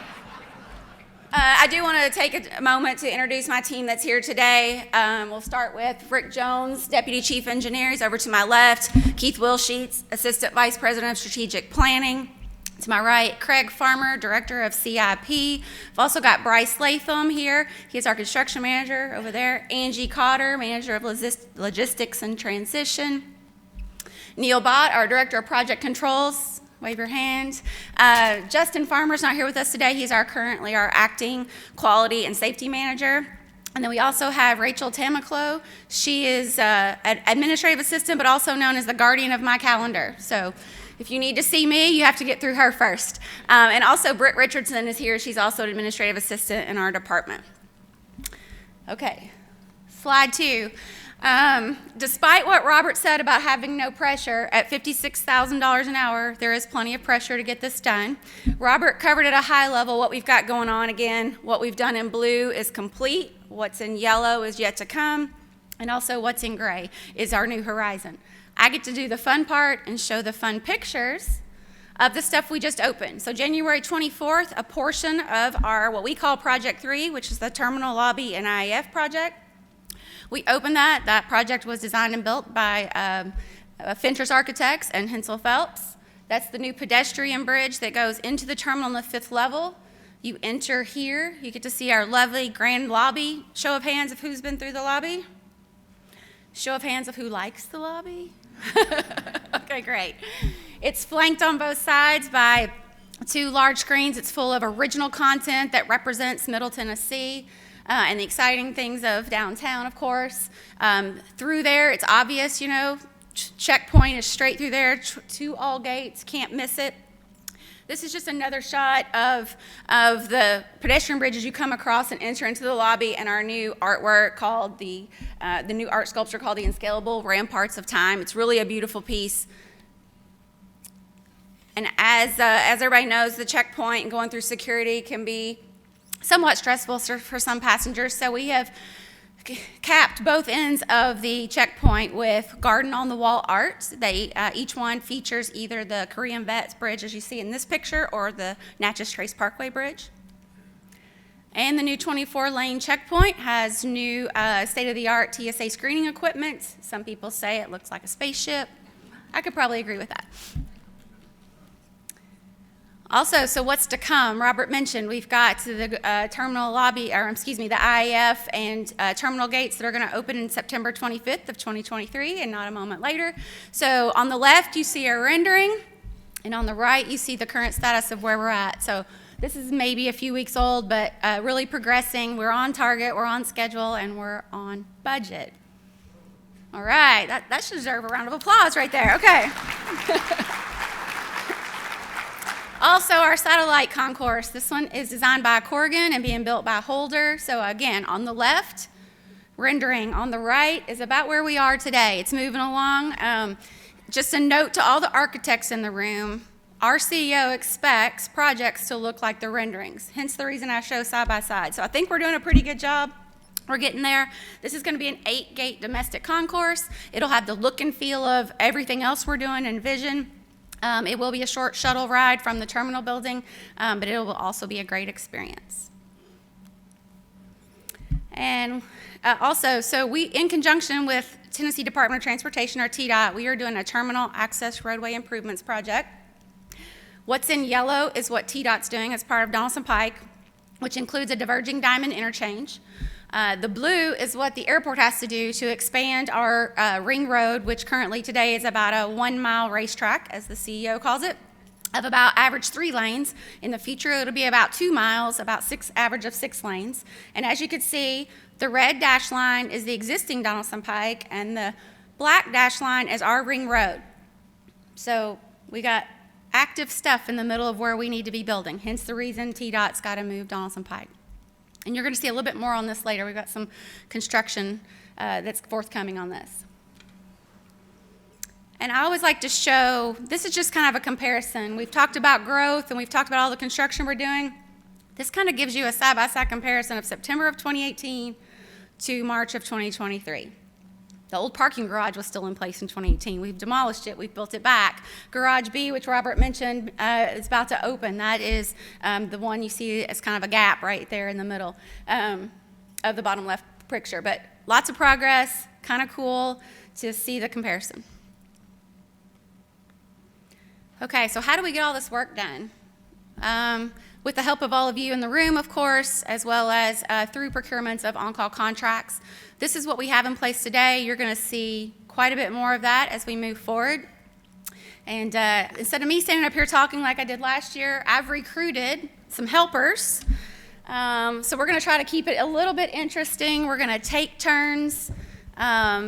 I do want to take a moment to introduce my team that's here today. We'll start with Rick Jones, Deputy Chief Engineer. He's over to my left. Keith Wilsheets, Assistant Vice President of Strategic Planning. To my right, Craig Farmer, Director of CIP. We've also got Bryce Latham here. He's our Construction Manager over there. Angie Cotter, Manager of Logistics and Transition. Neil Bott, our Director of Project Controls. Wave your hand. Justin Farmer's not here with us today. He's currently our acting quality and safety manager. And then we also have Rachel Tamaclo. She is an administrative assistant, but also known as the guardian of my calendar. So if you need to see me, you have to get through her first. And also Britt Richardson is here. She's also an administrative assistant in our department. Okay, slide 2. Despite what Robert said about having no pressure, at $56,000 an hour, there is plenty of pressure to get this done. Robert covered at a high level what we've got going on. Again, what we've done in blue is complete. What's in yellow is yet to come. And also what's in gray is our new horizon. I get to do the fun part and show the fun pictures of the stuff we just opened. So January 24th, a portion of our, what we call Project 3, which is the Terminal Lobby and IAF project. We opened that. That project was designed and built by Fentress Architects and Hensel Phelps. That's the new pedestrian bridge that goes into the terminal on the 5th level. You enter here. You get to see our lovely grand lobby. Show of hands of who's been through the lobby. Show of hands of who likes the lobby. Okay, great. It's flanked on both sides by 2 large screens. It's full of original content that represents Middle Tennessee. And the exciting things of downtown, of course. Through there, it's obvious, you know, checkpoint is straight through there to all gates, can't miss it. This is just another shot of the pedestrian bridges you come across and enter into the lobby, and our new artwork called the new art sculpture called the Inscalable Ramparts of Time. It's really a beautiful piece. And as everybody knows, the checkpoint and going through security can be somewhat stressful for some passengers, so we have capped both ends of the checkpoint with garden-on-the-wall art. Each one features either the Korean Vets Bridge, as you see in this picture, or the Natchez Trace Parkway Bridge. And the new 24-lane checkpoint has new state-of-the-art TSA screening equipment. Some people say it looks like a spaceship. I could probably agree with that. Also, so what's to come? Robert mentioned we've got the terminal lobby, or excuse me, the IAF and terminal gates that are going to open in September 25th of 2023 and not a moment later. So on the left, you see a rendering, and on the right, you see the current status of where we're at. So this is maybe a few weeks old, but really progressing. We're on target, we're on schedule, and we're on budget. All right, that should deserve a round of applause right there. Okay. Also, our satellite concourse. This one is designed by Corrigan and being built by Holder. So again, on the left, rendering. On the right is about where we are today. It's moving along. Just a note to all the architects in the room, our CEO expects projects to look like the renderings, hence the reason I show side by side. So I think we're doing a pretty good job. We're getting there. This is going to be an 8-gate domestic concourse. It'll have the look and feel of everything else we're doing in Vision. It will be a short shuttle ride from the terminal building, but it will also be a great experience. And also, so we, in conjunction with Tennessee Department of Transportation, or TDOT, we are doing a terminal access roadway improvements project. What's in yellow is what TDOT's doing as part of Donaldson Pike, which includes a diverging diamond interchange. The blue is what the airport has to do to expand our ring road, which currently today is about a 1-mile racetrack, as the CEO calls it, of about average 3 lanes. In the future, it'll be about 2 miles, about average of 6 lanes. And as you can see, the red dash line is the existing Donaldson Pike, and the black dash line is our ring road. So we got active stuff in the middle of where we need to be building, hence the reason TDOT's got to move Donaldson Pike. And you're going to see a little bit more on this later. We've got some construction that's forthcoming on this. And I always like to show, this is just kind of a comparison. We've talked about growth and we've talked about all the construction we're doing. This kind of gives you a side-by-side comparison of September of 2018 to March of 2023. The old parking garage was still in place in 2018. We've demolished it, we've built it back. Garage B, which Robert mentioned, is about to open. That is the one you see as kind of a gap right there in the middle of the bottom left picture. But lots of progress, kind of cool to see the comparison. Okay, so how do we get all this work done? With the help of all of you in the room, of course, as well as through procurements of on-call contracts. This is what we have in place today. You're going to see quite a bit more of that as we move forward. And instead of me standing up here talking like I did last year, I've recruited some helpers. So we're going to try to keep it a little bit interesting. We're going to take turns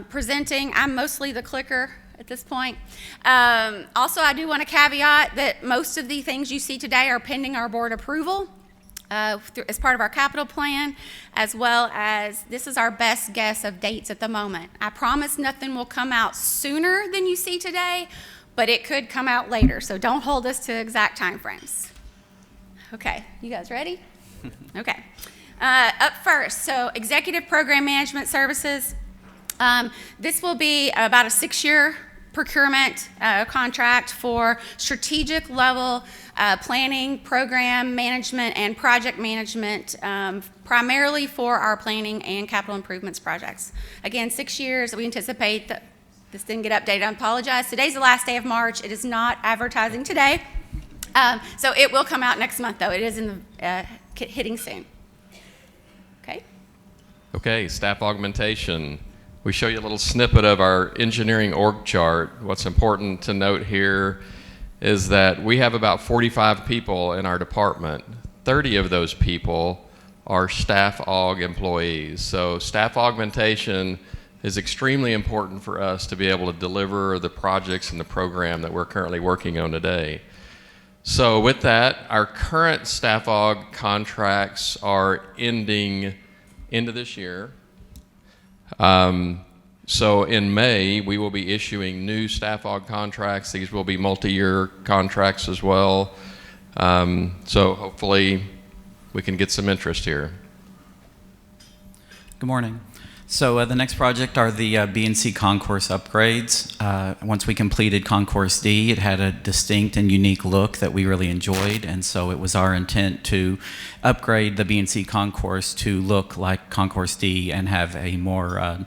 presenting. I'm mostly the clicker at this point. Also, I do want to caveat that most of the things you see today are pending our board approval as part of our capital plan, as well as this is our best guess of dates at the moment. I promise nothing will come out sooner than you see today, but it could come out later, so don't hold us to exact time frames. Okay, you guys ready? Okay. Up first, so Executive Program Management Services. This will be about a 6-year procurement contract for strategic level planning, program management, and project management, primarily for our planning and capital improvements projects. Again, 6 years. We anticipate that this didn't get updated. I apologize. Today's the last day of March. It is not advertising today. So it will come out next month, though. It is in the, hitting soon. Okay. Okay, staff augmentation. We show you a little snippet of our engineering org chart. What's important to note here is that we have about 45 people in our department. 30 of those people are staff aug employees. So staff augmentation is extremely important for us to be able to deliver the projects and the program that we're currently working on today. So with that, our current staff aug contracts are ending end of this year. So in May, we will be issuing new staff aug contracts. These will be multi-year contracts as well. So hopefully we can get some interest here. Good morning. So the next project are the B and C concourse upgrades. Once we completed Concourse D, it had a distinct and unique look that we really enjoyed, and so it was our intent to upgrade the B and C concourse to look like Concourse D and have a more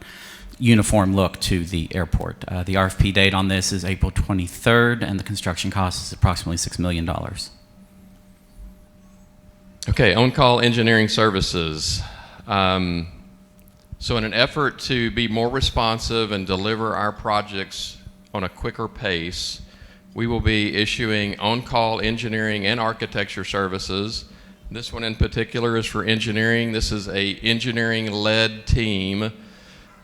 uniform look to the airport. The RFP date on this is April 23rd, and the construction cost is approximately $6 million. Okay, on-call engineering services. So in an effort to be more responsive and deliver our projects on a quicker pace, we will be issuing on-call engineering and architecture services. This one in particular is for engineering. This is a engineering-led team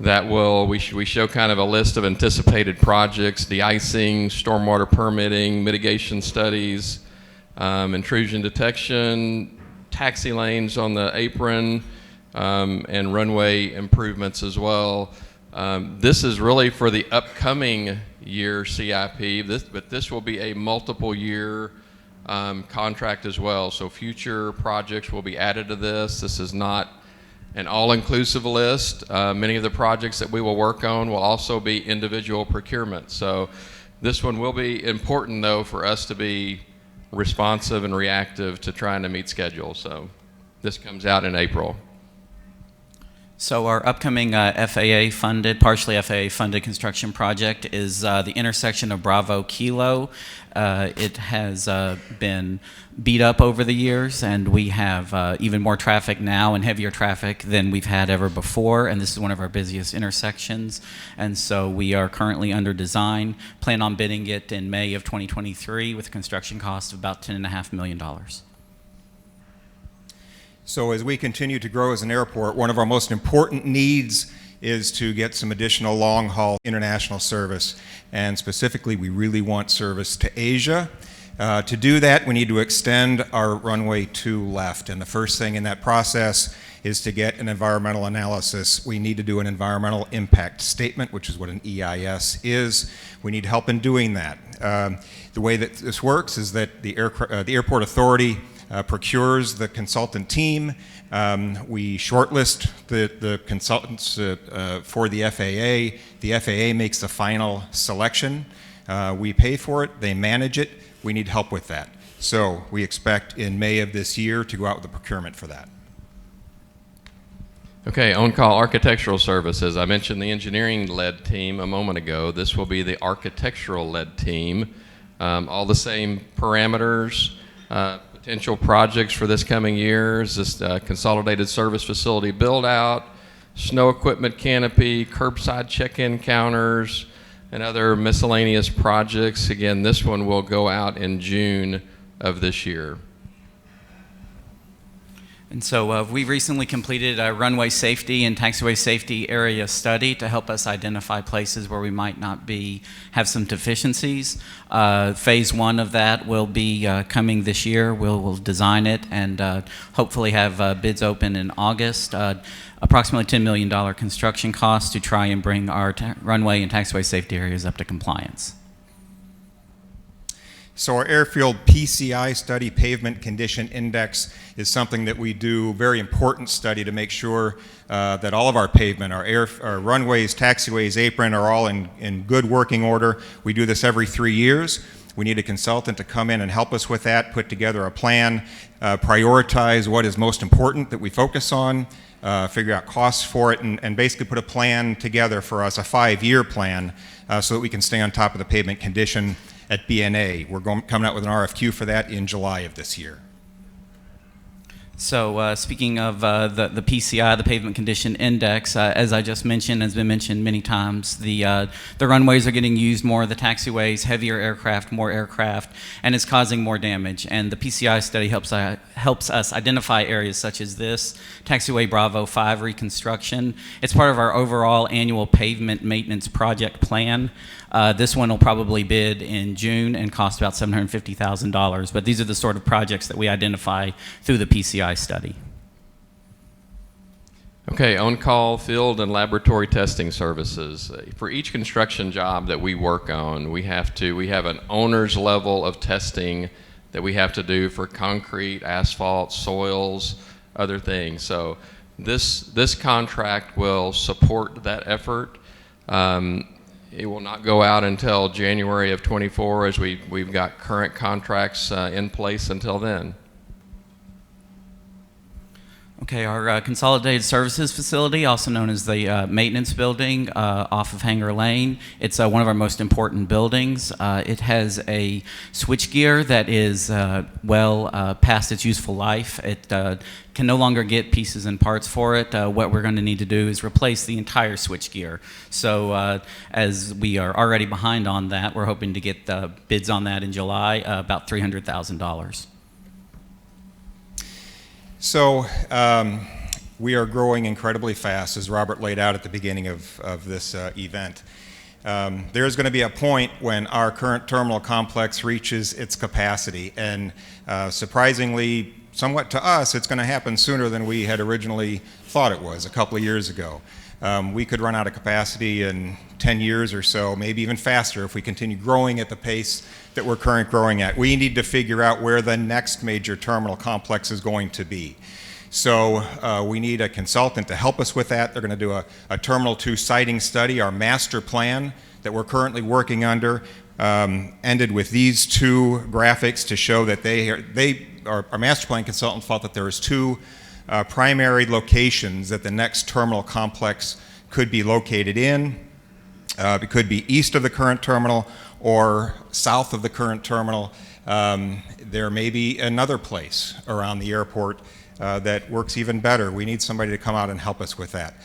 that we show kind of a list of anticipated projects: de-icing, stormwater permitting, mitigation studies, intrusion detection, taxi lanes on the apron, and runway improvements as well. This is really for the upcoming year CIP, but this will be a multiple year contract as well. So future projects will be added to this. This is not an all-inclusive list. Many of the projects that we will work on will also be individual procurement. So this one will be important though for us to be responsive and reactive to trying to meet schedule. So this comes out in April. So our upcoming FAA-funded, partially FAA-funded construction project is the intersection of Bravo Kilo. It has been beat up over the years, and we have even more traffic now and heavier traffic than we've had ever before, and this is one of our busiest intersections. And so we are currently under design, plan on bidding it in May of 2023 with a construction cost of about $10.5 million. So as we continue to grow as an airport, one of our most important needs is to get some additional long-haul international service. And specifically, we really want service to Asia. To do that, we need to extend our runway 2 left. And the first thing in that process is to get an environmental analysis. We need to do an environmental impact statement, which is what an EIS is. We need help in doing that. The way that this works is that the airport authority procures the consultant team. We shortlist the consultants for the FAA. The FAA makes the final selection. We pay for it. They manage it. We need help with that. So we expect in May of this year to go out with the procurement for that. Okay, on-call architectural services. I mentioned the engineering-led team a moment ago. This will be the architectural-led team. All the same parameters. Potential projects for this coming year is this consolidated service facility build-out, snow equipment canopy, curbside check-in counters, and other miscellaneous projects. Again, this one will go out in June of this year. And so we recently completed a runway safety and taxiway safety area study to help us identify places where we might not have some deficiencies. Phase 1 of that will be coming this year. We'll design it and hopefully have bids open in August. Approximately $10 million construction cost to try and bring our runway and taxiway safety areas up to compliance. So our airfield PCI study, Pavement Condition Index, is something that we do, very important study to make sure that all of our pavement, our runways, taxiways, apron are all in good working order. We do this every 3 years. We need a consultant to come in and help us with that, put together a plan, prioritize what is most important that we focus on, figure out costs for it, and basically put a plan together for us, a 5-year plan, so that we can stay on top of the pavement condition at BNA. We're coming out with an RFQ for that in July of this year. So speaking of the PCI, the Pavement Condition Index, as I just mentioned, has been mentioned many times, the runways are getting used more, the taxiways, heavier aircraft, more aircraft, and it's causing more damage. And the PCI study helps us identify areas such as this, Taxiway Bravo 5 reconstruction. It's part of our overall annual pavement maintenance project plan. This one will probably bid in June and cost about $750,000, but these are the sort of projects that we identify through the PCI study. Okay, on-call field and laboratory testing services. For each construction job that we work on, we have an owner's level of testing that we have to do for concrete, asphalt, soils, other things. So this contract will support that effort. It will not go out until January of 24, as we've got current contracts in place until then. Okay, our Consolidated Services Facility, also known as the Maintenance Building off of Hanger Lane. It's one of our most important buildings. It has a switchgear that is well past its useful life. It can no longer get pieces and parts for it. What we're going to need to do is replace the entire switchgear. So as we are already behind on that, we're hoping to get bids on that in July, about $300,000. So we are growing incredibly fast, as Robert laid out at the beginning of this event. There's going to be a point when our current terminal complex reaches its capacity, and surprisingly, somewhat to us, it's going to happen sooner than we had originally thought it was a couple of years ago. We could run out of capacity in 10 years or so, maybe even faster if we continue growing at the pace that we're currently growing at. We need to figure out where the next major terminal complex is going to be. So we need a consultant to help us with that. They're going to do a Terminal 2 siting study. Our master plan that we're currently working under ended with these two graphics to show that our master plan consultant thought that there was two primary locations that the next terminal complex could be located in. It could be east of the current terminal or south of the current terminal. There may be another place around the airport that works even better. We need somebody to come out and help us with that.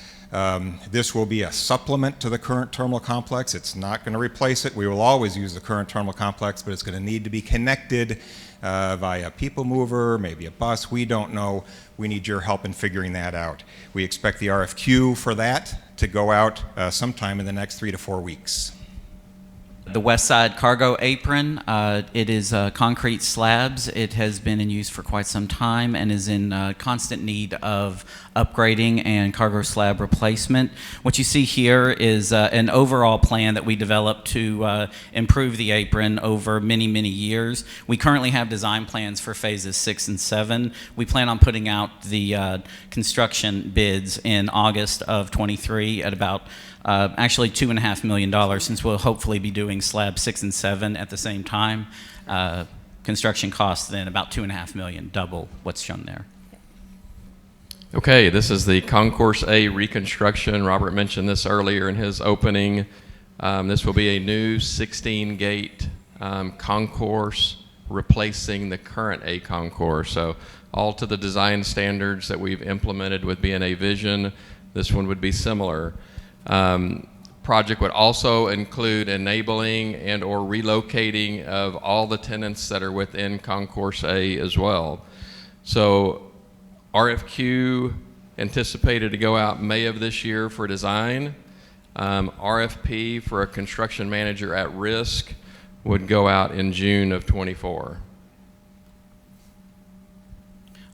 This will be a supplement to the current terminal complex. It's not going to replace it. We will always use the current terminal complex, but it's going to need to be connected via a people mover, maybe a bus. We don't know. We need your help in figuring that out. We expect the RFQ for that to go out sometime in the next 3 to 4 weeks. The West Side Cargo Apron, it is concrete slabs. It has been in use for quite some time and is in constant need of upgrading and cargo slab replacement. What you see here is an overall plan that we developed to improve the apron over many, many years. We currently have design plans for phases 6 and 7. We plan on putting out the construction bids in August of 23 at about actually $2.5 million, since we'll hopefully be doing slab 6 and 7 at the same time. Construction costs then about $2.5 million, double what's shown there. Okay, this is the Concourse A reconstruction. Robert mentioned this earlier in his opening. This will be a new 16-gate concourse replacing the current A concourse. So all to the design standards that we've implemented with B&A Vision. This one would be similar. Project would also include enabling and or relocating of all the tenants that are within Concourse A as well. So RFQ anticipated to go out May of this year for design. RFP for a construction manager at risk would go out in June of 24.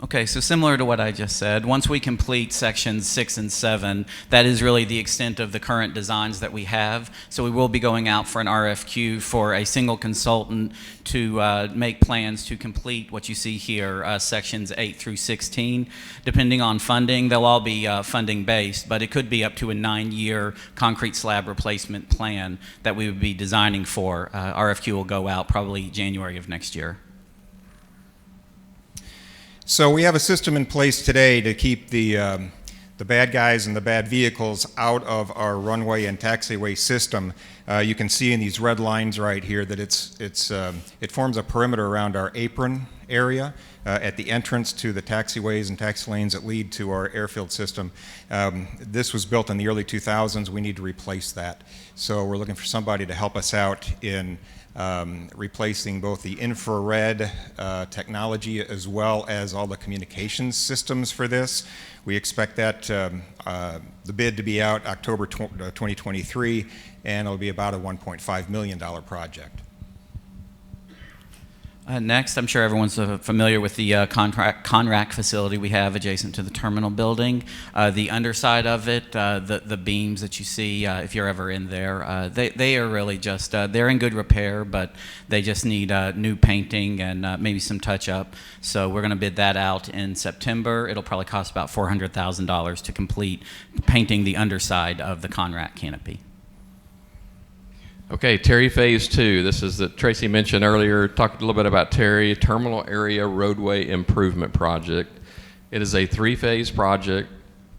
Okay, so similar to what I just said, once we complete sections 6 and 7, that is really the extent of the current designs that we have. So we will be going out for an RFQ for a single consultant to make plans to complete what you see here, sections 8 through 16. Depending on funding, they'll all be funding based, but it could be up to a 9-year concrete slab replacement plan that we would be designing for. RFQ will go out probably January of next year. So we have a system in place today to keep the bad guys and the bad vehicles out of our runway and taxiway system. You can see in these red lines right here that it forms a perimeter around our apron area at the entrance to the taxiways and taxi lanes that lead to our airfield system. This was built in the early 2000s. We need to replace that. So we're looking for somebody to help us out in replacing both the infrared technology as well as all the communications systems for this. We expect that the bid to be out October 2023, and it'll be about a $1.5 million project. Next, I'm sure everyone's familiar with the Conrack facility we have adjacent to the terminal building. The underside of it, the beams that you see, if you're ever in there, they are really just, they're in good repair, but they just need new painting and maybe some touch-up. So we're going to bid that out in September. It'll probably cost about $400,000 to complete painting the underside of the Conrack canopy. Okay, Terry Phase 2. This is that Tracy mentioned earlier, talked a little bit about Terry, Terminal Area Roadway Improvement Project. It is a three-phase project.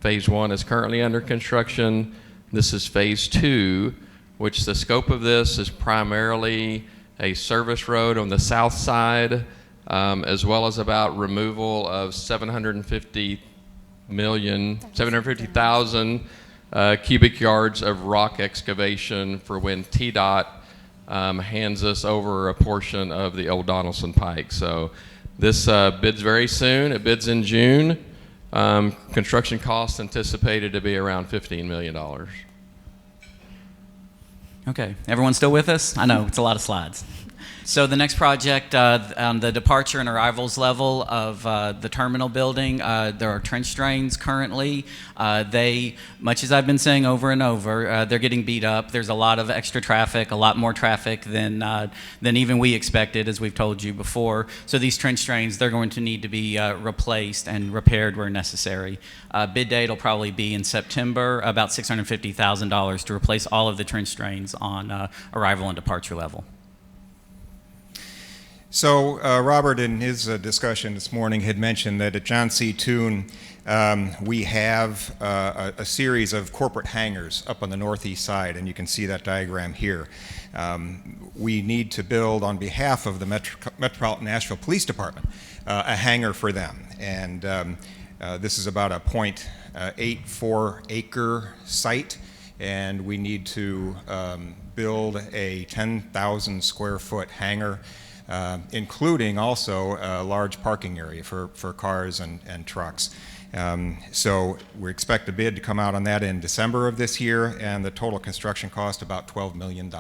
Phase 1 is currently under construction. This is Phase 2, which the scope of this is primarily a service road on the south side, as well as about removal of 750,000 cubic yards of rock excavation for when TDOT hands us over a portion of the old Donaldson Pike. So this bids very soon. It bids in June. Construction costs anticipated to be around $15 million. Okay, everyone still with us? I know, it's a lot of slides. So the next project, on the departure and arrivals level of the terminal building, there are trench drains currently. Much as I've been saying over and over, they're getting beat up. There's a lot of extra traffic, a lot more traffic than even we expected, as we've told you before. So these trench drains, they're going to need to be replaced and repaired where necessary. Bid date will probably be in September, about $650,000 to replace all of the trench drains on arrival and departure level. So Robert, in his discussion this morning, had mentioned that at John C. Toone, we have a series of corporate hangars up on the northeast side, and you can see that diagram here. We need to build, on behalf of the Metropolitan Nashville Police Department, a hangar for them. And this is about a 0.84 acre site, and we need to build a 10,000 square foot hangar, including also a large parking area for cars and trucks. So we expect a bid to come out on that in December of this year, and the total construction cost about $12 million.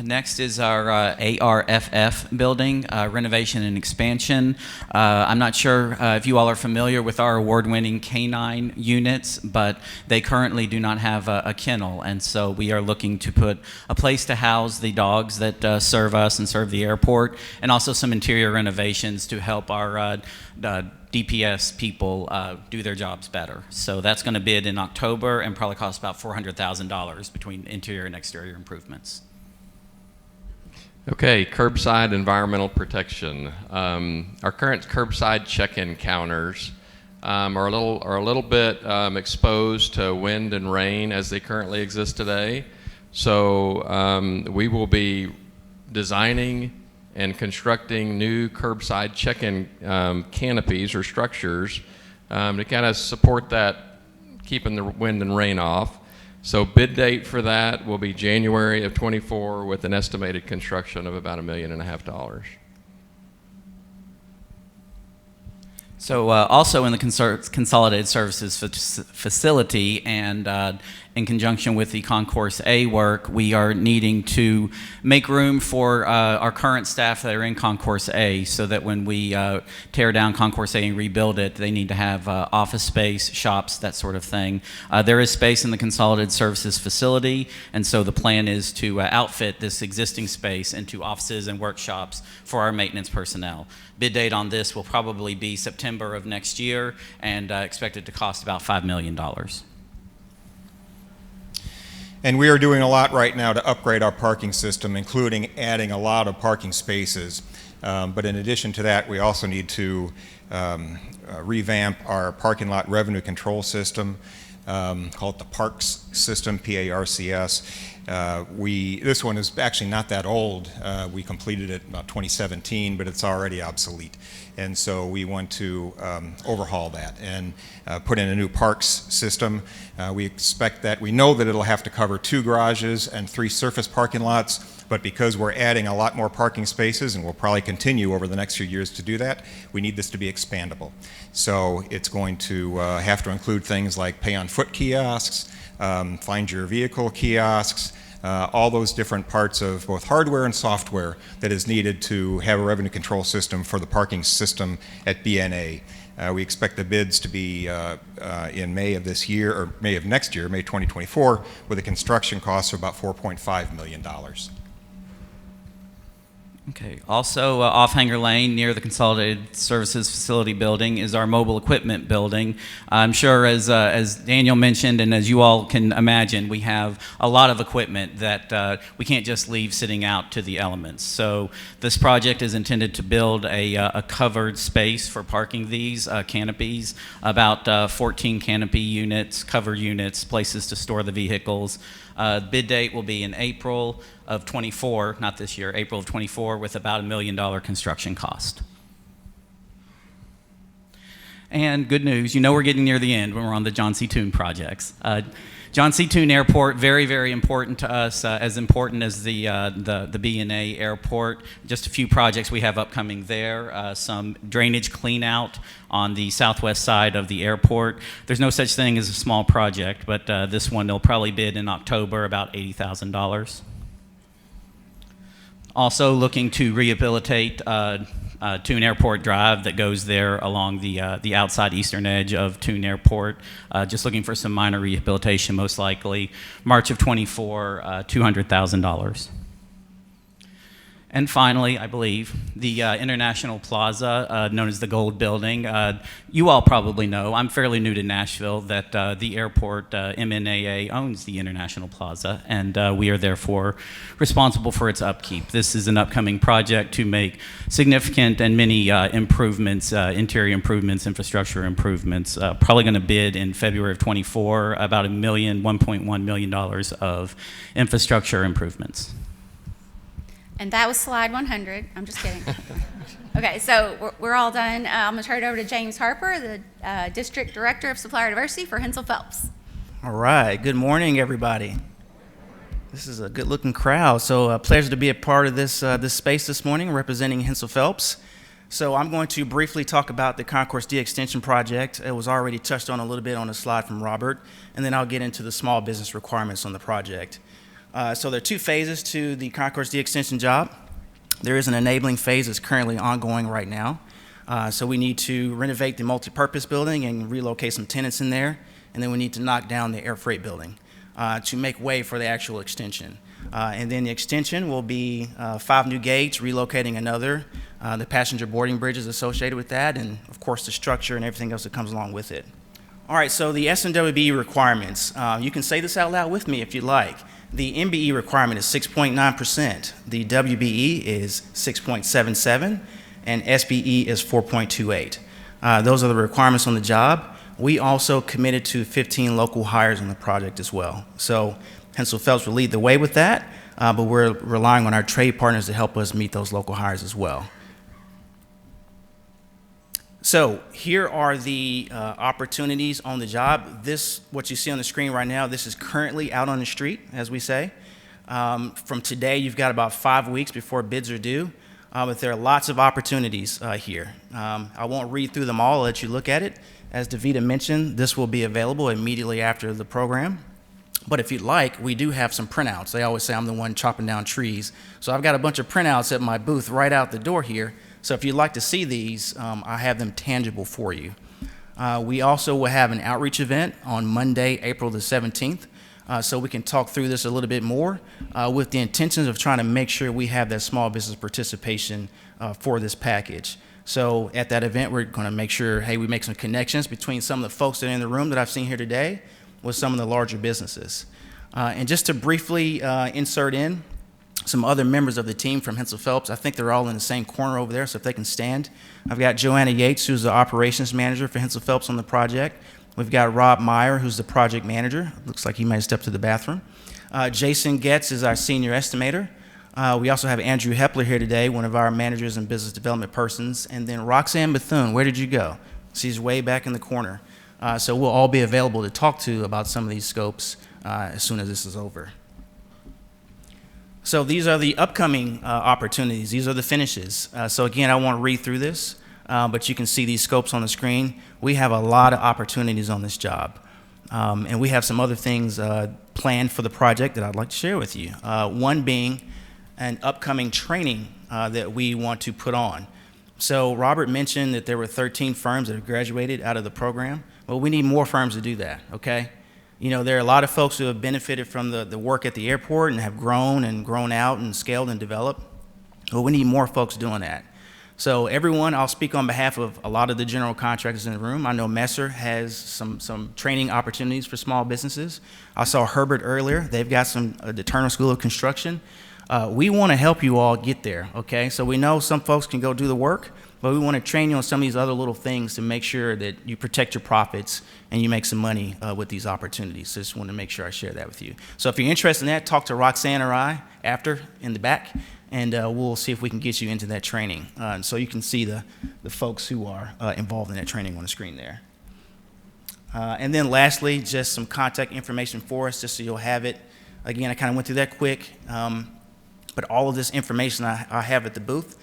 Next is our ARFF building, renovation and expansion. I'm not sure if you all are familiar with our award-winning canine units, but they currently do not have a kennel, and so we are looking to put a place to house the dogs that serve us and serve the airport, and also some interior renovations to help our DPS people do their jobs better. So that's going to bid in October and probably cost about $400,000 between interior and exterior improvements. Okay, curbside environmental protection. Our current curbside check-in counters are a little bit exposed to wind and rain as they currently exist today. So we will be designing and constructing new curbside check-in canopies or structures to kind of support that, keeping the wind and rain off. So bid date for that will be January of '24 with an estimated construction of about $1.5 million. So also in the Consolidated Services facility and in conjunction with the Concourse A work, we are needing to make room for our current staff that are in Concourse A so that when we tear down Concourse A and rebuild it, they need to have office space, shops, that sort of thing. There is space in the Consolidated Services facility, and so the plan is to outfit this existing space into offices and workshops for our maintenance personnel. Bid date on this will probably be September of next year, and expected to cost about $5 million. And we are doing a lot right now to upgrade our parking system, including adding a lot of parking spaces. But in addition to that, we also need to revamp our parking lot revenue control system, called the Parks system, PARCS. This one is actually not that old. We completed it about 2017, but it's already obsolete. And so we want to overhaul that and put in a new parks system. We know that it'll have to cover 2 garages and 3 surface parking lots, but because we're adding a lot more parking spaces, and we'll probably continue over the next few years to do that, we need this to be expandable. So it's going to have to include things like pay-on-foot kiosks, find your vehicle kiosks, all those different parts of both hardware and software that is needed to have a revenue control system for the parking system at BNA. We expect the bids to be in May of this year, or May of next year, May 2024, with a construction cost of about $4.5 million. Okay. Also, off Hanger Lane, near the Consolidated Services Facility building, is our mobile equipment building. I'm sure, as Daniel mentioned, and as you all can imagine, we have a lot of equipment that we can't just leave sitting out to the elements. So this project is intended to build a covered space for parking these canopies, about 14 canopy units, covered units, places to store the vehicles. Bid date will be in April of 24, not this year, April of 24, with about $1 million construction cost. And good news, you know we're getting near the end when we're on the John C. Toon projects. John C. Toon Airport, very, very important to us, as important as the B&A Airport. Just a few projects we have upcoming there, some drainage clean out on the southwest side of the airport. There's no such thing as a small project, but this one they'll probably bid in October, about $80,000. Also looking to rehabilitate Toon Airport Drive that goes there along the outside eastern edge of Toon Airport. Just looking for some minor rehabilitation, most likely. March of 24, $200,000. And finally, I believe, the International Plaza, known as the Gold Building. You all probably know, I'm fairly new to Nashville, that the airport, MNAA, owns the International Plaza, and we are therefore responsible for its upkeep. This is an upcoming project to make significant and many improvements, interior improvements, infrastructure improvements. Probably going to bid in February of 24, about $1.1 million of infrastructure improvements. And that was slide 100. I'm just kidding. Okay, so we're all done. I'm going to turn it over to James Harper, the District Director of Supplier Diversity for Hensel Phelps. All right. Good morning, everybody. This is a good-looking crowd. So a pleasure to be a part of this space this morning, representing Hensel Phelps. So I'm going to briefly talk about the Concourse D Extension Project. It was already touched on a little bit on a slide from Robert, and then I'll get into the small business requirements on the project. So there are two phases to the Concourse D Extension job. There is an enabling phase that's currently ongoing right now. So we need to renovate the multipurpose building and relocate some tenants in there, and then we need to knock down the air freight building to make way for the actual extension. And then the extension will be 5 new gates, relocating another, the passenger boarding bridges associated with that, and of course the structure and everything else that comes along with it. All right, so the S&WB requirements. You can say this out loud with me if you'd like. The MBE requirement is 6.9%. The WBE is 6.77%, and SBE is 4.28%. Those are the requirements on the job. We also committed to 15 local hires on the project as well. So Hensel Phelps will lead the way with that, but we're relying on our trade partners to help us meet those local hires as well. So here are the opportunities on the job. This, what you see on the screen right now, this is currently out on the street, as we say. From today, you've got about 5 weeks before bids are due, but there are lots of opportunities here. I won't read through them all, I'll let you look at it. As Davida mentioned, this will be available immediately after the program. But if you'd like, we do have some printouts. They always say I'm the one chopping down trees. So I've got a bunch of printouts at my booth right out the door here. So if you'd like to see these, I have them tangible for you. We also will have an outreach event on Monday, April the 17th, so we can talk through this a little bit more with the intentions of trying to make sure we have that small business participation for this package. So at that event, we're going to make sure, hey, we make some connections between some of the folks that are in the room that I've seen here today with some of the larger businesses. And just to briefly insert in some other members of the team from Hensel Phelps. I think they're all in the same corner over there, so if they can stand. I've got Joanna Yates, who's the operations manager for Hensel Phelps on the project. We've got Rob Meyer, who's the project manager. Looks like he might have stepped to the bathroom. Jason Getz is our senior estimator. We also have Andrew Hepler here today, one of our managers and business development persons. And then Roxanne Bethune, where did you go? She's way back in the corner. So we'll all be available to talk to about some of these scopes as soon as this is over. So these are the upcoming opportunities. These are the finishes. So again, I won't read through this, but you can see these scopes on the screen. We have a lot of opportunities on this job. And we have some other things planned for the project that I'd like to share with you. One being an upcoming training that we want to put on. So Robert mentioned that there were 13 firms that have graduated out of the program. Well, we need more firms to do that, okay? You know, there are a lot of folks who have benefited from the work at the airport and have grown out and scaled and developed. Well, we need more folks doing that. So everyone, I'll speak on behalf of a lot of the general contractors in the room. I know Messer has some training opportunities for small businesses. I saw Herbert earlier. They've got the Turner School of Construction. We want to help you all get there, okay? So we know some folks can go do the work, but we want to train you on some of these other little things to make sure that you protect your profits and you make some money with these opportunities. So just want to make sure I share that with you. So if you're interested in that, talk to Roxanne or I after in the back, and we'll see if we can get you into that training. So you can see the folks who are involved in that training on the screen there. And then lastly, just some contact information for us, just so you'll have it. Again, I kind of went through that quick, but all of this information I have at the booth.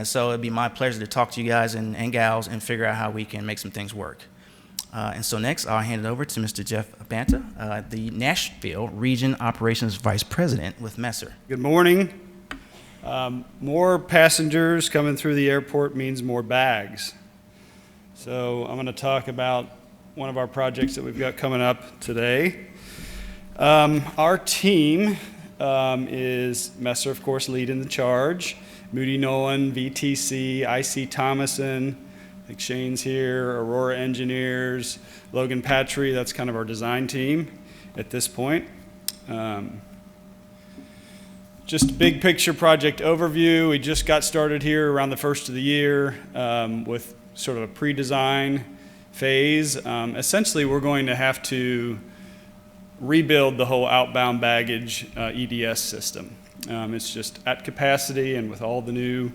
So it'd be my pleasure to talk to you guys and gals and figure out how we can make some things work. And so next, I'll hand it over to Mr. Jeff Banta, the Nashville Region Operations Vice President with Messer. Good morning. More passengers coming through the airport means more bags. So I'm going to talk about one of our projects that we've got coming up today. Our team is Messer, of course, leading the charge. Moody Nolan, VTC, IC Thomason, I think Shane's here, Aurora Engineers, Logan Patry, that's kind of our design team at this point. Just big picture project overview. We just got started here around the first of the year with sort of a pre-design phase. Essentially, we're going to have to rebuild the whole outbound baggage EDS system. It's just at capacity, and with all the new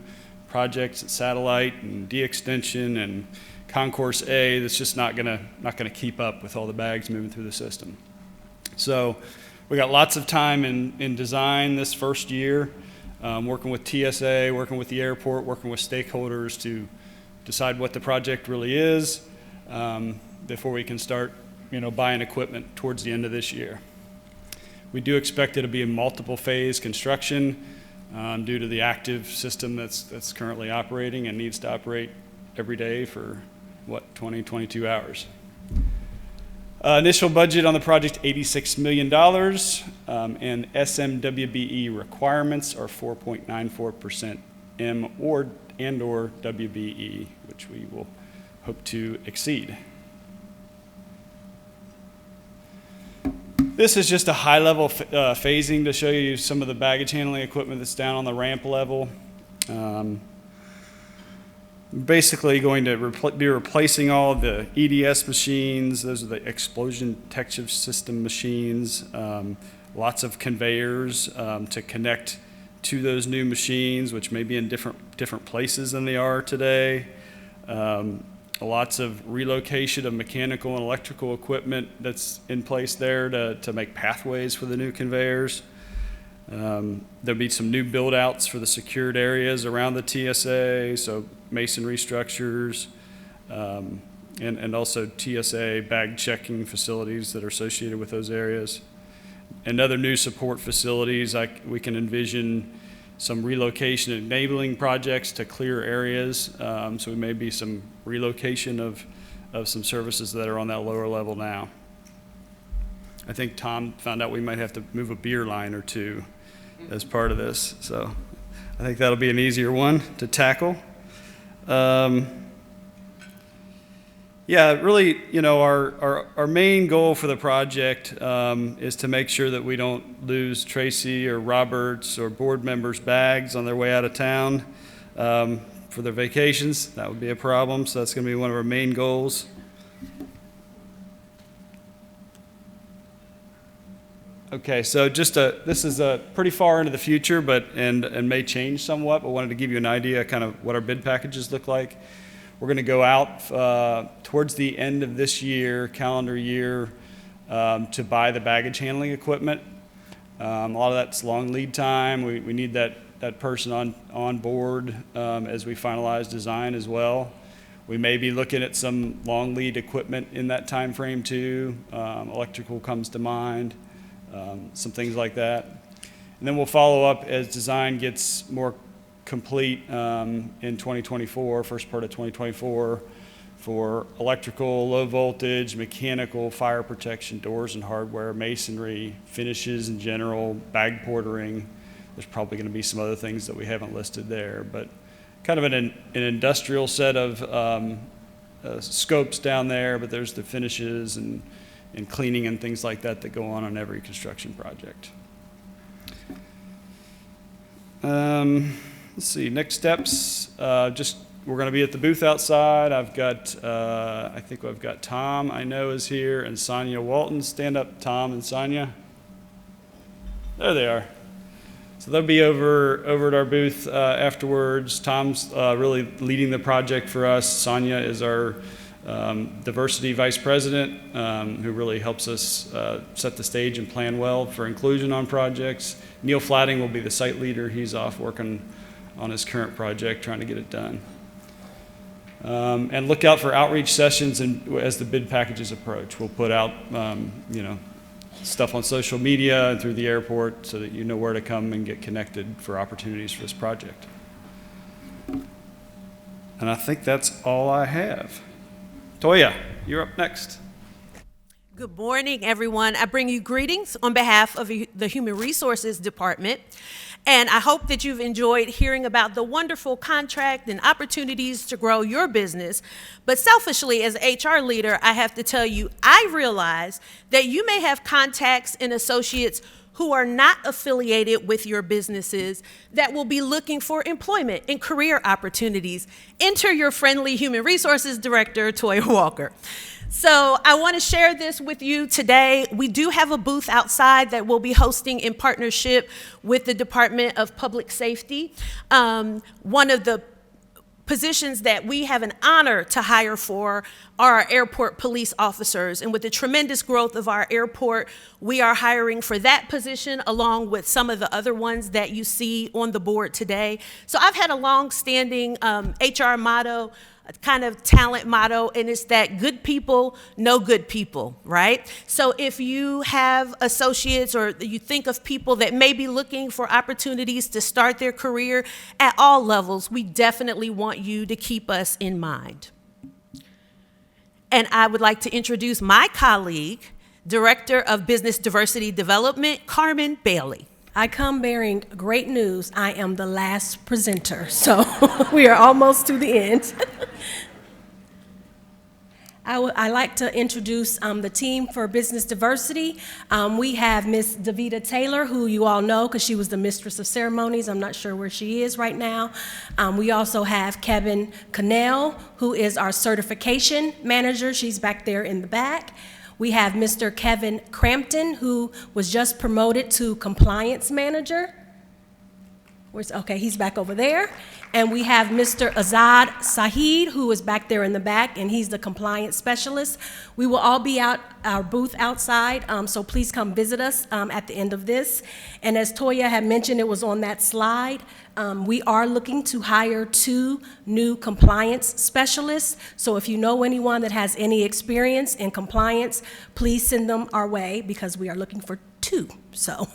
projects at Satellite and D-Extension and Concourse A, that's just not gonna keep up with all the bags moving through the system. So we got lots of time in design this first year, working with TSA, working with the airport, working with stakeholders to decide what the project really is before we can start buying equipment towards the end of this year. We do expect it to be a multiple phase construction due to the active system that's currently operating and needs to operate every day for 20, 22 hours. Initial budget on the project, $86 million, and SMWBE requirements are 4.94% M and/or WBE, which we will hope to exceed. This is just a high-level phasing to show you some of the baggage handling equipment that's down on the ramp level. Basically going to be replacing all of the EDS machines. Those are the explosion detection system machines. Lots of conveyors to connect to those new machines, which may be in different places than they are today. Lots of relocation of mechanical and electrical equipment that's in place there to make pathways for the new conveyors. There'll be some new build outs for the secured areas around the TSA, so masonry structures, and also TSA bag checking facilities that are associated with those areas. And other new support facilities, we can envision some relocation enabling projects to clear areas. So we may be some relocation of some services that are on that lower level now. I think Tom found out we might have to move a beer line or two as part of this. So I think that'll be an easier one to tackle. Yeah, really, our main goal for the project is to make sure that we don't lose Tracy or Robert's or board members' bags on their way out of town for their vacations. That would be a problem, so that's going to be one of our main goals. Okay, so this is pretty far into the future, and may change somewhat, but wanted to give you an idea kind of what our bid packages look like. We're going to go out towards the end of this year, calendar year, to buy the baggage handling equipment. A lot of that's long lead time. We need that person on board as we finalize design as well. We may be looking at some long lead equipment in that time frame too. Electrical comes to mind, some things like that. And then we'll follow up as design gets more complete in 2024, first part of 2024, for electrical, low voltage, mechanical, fire protection, doors and hardware, masonry, finishes in general, bag portering, There's probably going to be some other things that we haven't listed there, but kind of an industrial set of scopes down there, but there's the finishes and cleaning and things like that that go on every construction project. Let's see, next steps. We're going to be at the booth outside. I've got, I think I've got Tom, I know is here, and Sonia Walton. Stand up, Tom and Sonia. There they are. So they'll be over at our booth afterwards. Tom's really leading the project for us. Sonia is our diversity vice president, who really helps us set the stage and plan well for inclusion on projects. Neil Flatting will be the site leader. He's off working on his current project, trying to get it done. And look out for outreach sessions as the bid packages approach. We'll put out, stuff on social media and through the airport so that you know where to come and get connected for opportunities for this project. And I think that's all I have. Toya, you're up next. Good morning, everyone. I bring you greetings on behalf of the Human Resources Department. And I hope that you've enjoyed hearing about the wonderful contract and opportunities to grow your business. But selfishly, as an HR leader, I have to tell you, I realize that you may have contacts and associates who are not affiliated with your businesses that will be looking for employment and career opportunities. Enter your friendly Human Resources Director, Toya Walker. So I want to share this with you today. We do have a booth outside that we'll be hosting in partnership with the Department of Public Safety. One of the positions that we have an honor to hire for are our airport police officers. And with the tremendous growth of our airport, we are hiring for that position along with some of the other ones that you see on the board today. So I've had a long-standing HR motto, kind of talent motto, and it's that good people know good people, right? So if you have associates or you think of people that may be looking for opportunities to start their career at all levels, we definitely want you to keep us in mind. And I would like to introduce my colleague, Director of Business Diversity Development, Carmen Bailey. I come bearing great news. I am the last presenter, so we are almost to the end. I'd like to introduce the team for business diversity. We have Miss Davita Taylor, who you all know because she was the mistress of ceremonies. I'm not sure where she is right now. We also have Kevin Cannell, who is our certification manager. She's back there in the back. We have Mr. Kevin Crampton, who was just promoted to compliance manager. Okay, he's back over there. And we have Mr. Azad Saheed, who is back there in the back, and he's the compliance specialist. We will all be at our booth outside, so please come visit us at the end of this. And as Toya had mentioned, it was on that slide. We are looking to hire 2 new compliance specialists. So if you know anyone that has any experience in compliance, please send them our way because we are looking for 2. So,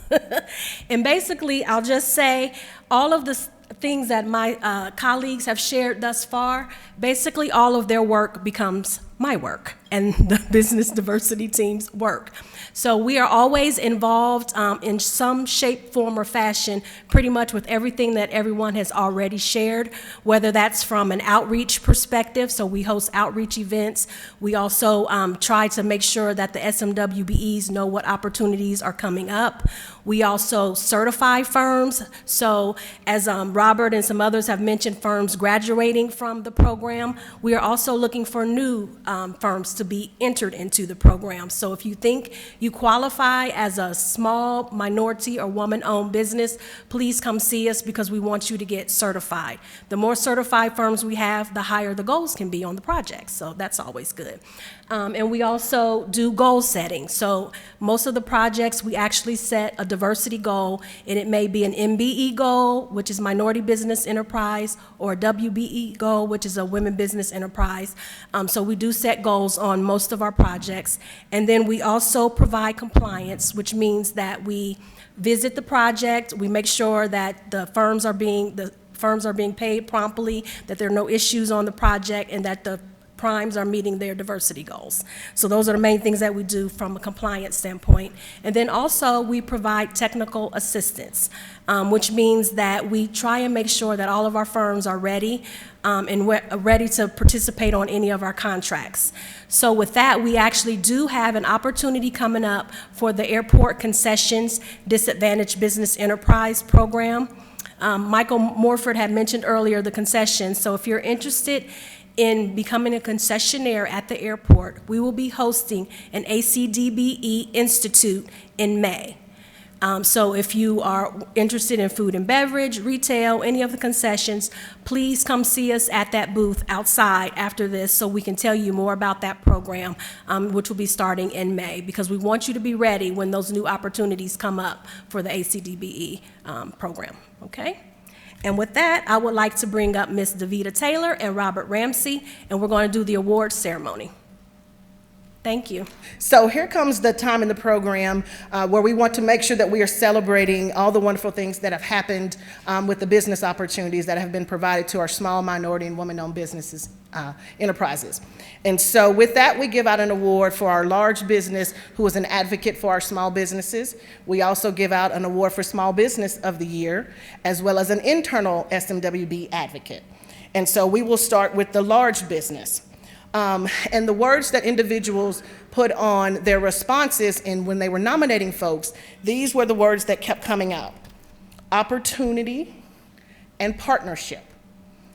and basically, I'll just say all of the things that my colleagues have shared thus far, basically all of their work becomes my work and the business diversity team's work. So we are always involved in some shape, form, or fashion, pretty much with everything that everyone has already shared, whether that's from an outreach perspective, so we host outreach events. We also try to make sure that the SMWBEs know what opportunities are coming up. We also certify firms, so as Robert and some others have mentioned, firms graduating from the program, we are also looking for new firms to be entered into the program. So if you think you qualify as a small minority or woman-owned business, please come see us because we want you to get certified. The more certified firms we have, the higher the goals can be on the project, so that's always good. And we also do goal setting. So most of the projects, we actually set a diversity goal, and it may be an MBE goal, which is Minority Business Enterprise, or a WBE goal, which is a Women Business Enterprise. So we do set goals on most of our projects. And then we also provide compliance, which means that we visit the project, we make sure that the firms are being paid promptly, that there are no issues on the project, and that the primes are meeting their diversity goals. So those are the main things that we do from a compliance standpoint. And then also we provide technical assistance, which means that we try and make sure that all of our firms are ready and ready to participate on any of our contracts. So with that, we actually do have an opportunity coming up for the Airport Concessions Disadvantaged Business Enterprise Program. Michael Morford had mentioned earlier the concessions, so if you're interested in becoming a concessionaire at the airport, we will be hosting an ACDBE Institute in May. So if you are interested in food and beverage, retail, any of the concessions, please come see us at that booth outside after this so we can tell you more about that program, which will be starting in May, because we want you to be ready when those new opportunities come up for the ACDBE program, okay? And with that, I would like to bring up Ms. Davita Taylor and Robert Ramsey, and we're going to do the awards ceremony. Thank you. So here comes the time in the program where we want to make sure that we are celebrating all the wonderful things that have happened with the business opportunities that have been provided to our small, minority, and women-owned businesses, enterprises. And so with that, we give out an award for our large business who is an advocate for our small businesses. We also give out an award for Small Business of the Year, as well as an internal SMWB advocate. And so we will start with the large business. And the words that individuals put on their responses and when they were nominating folks, these were the words that kept coming out: opportunity and partnership.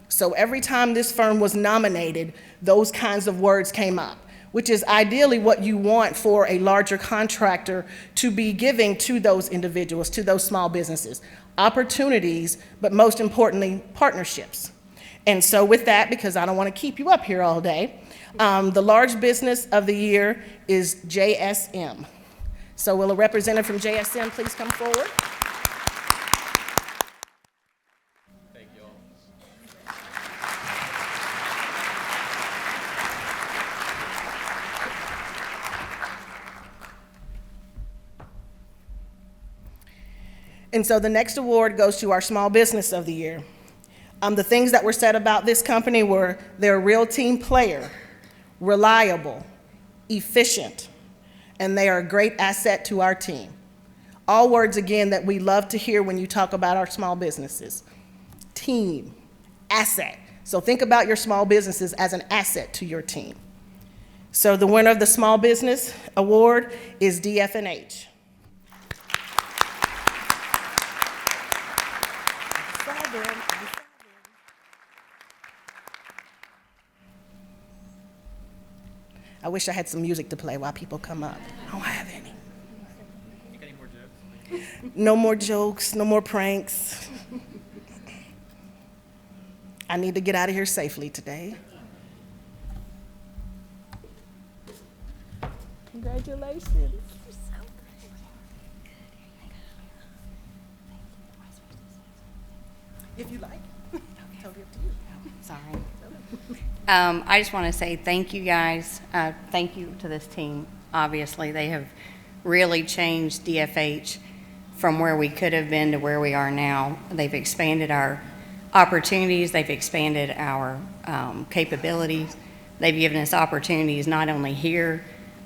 So every time this firm was nominated, those kinds of words came up, which is ideally what you want for a larger contractor to be giving to those individuals, to those small businesses. Opportunities, but most importantly, partnerships. And so with that, because I don't want to keep you up here all day, the large business of the year is JSM. So will a representative from JSM please come forward? Thank you all. And so the next award goes to our small business of the year. The things that were said about this company were they're a real team player, reliable, efficient, and they are a great asset to our team. All words, again, that we love to hear when you talk about our small businesses. Team, asset. So think about your small businesses as an asset to your team. So the winner of the Small Business Award is DF&H. I wish I had some music to play while people come up. I don't have any. You got any more jokes? No more jokes, no more pranks. I need to get out of here safely today. Congratulations. If you like. Totally up to you. Sorry. I just want to say thank you guys. Thank you to this team. Obviously, they have really changed DFH from where we could have been to where we are now. They've expanded our opportunities. They've expanded our capabilities. They've given us opportunities not only here,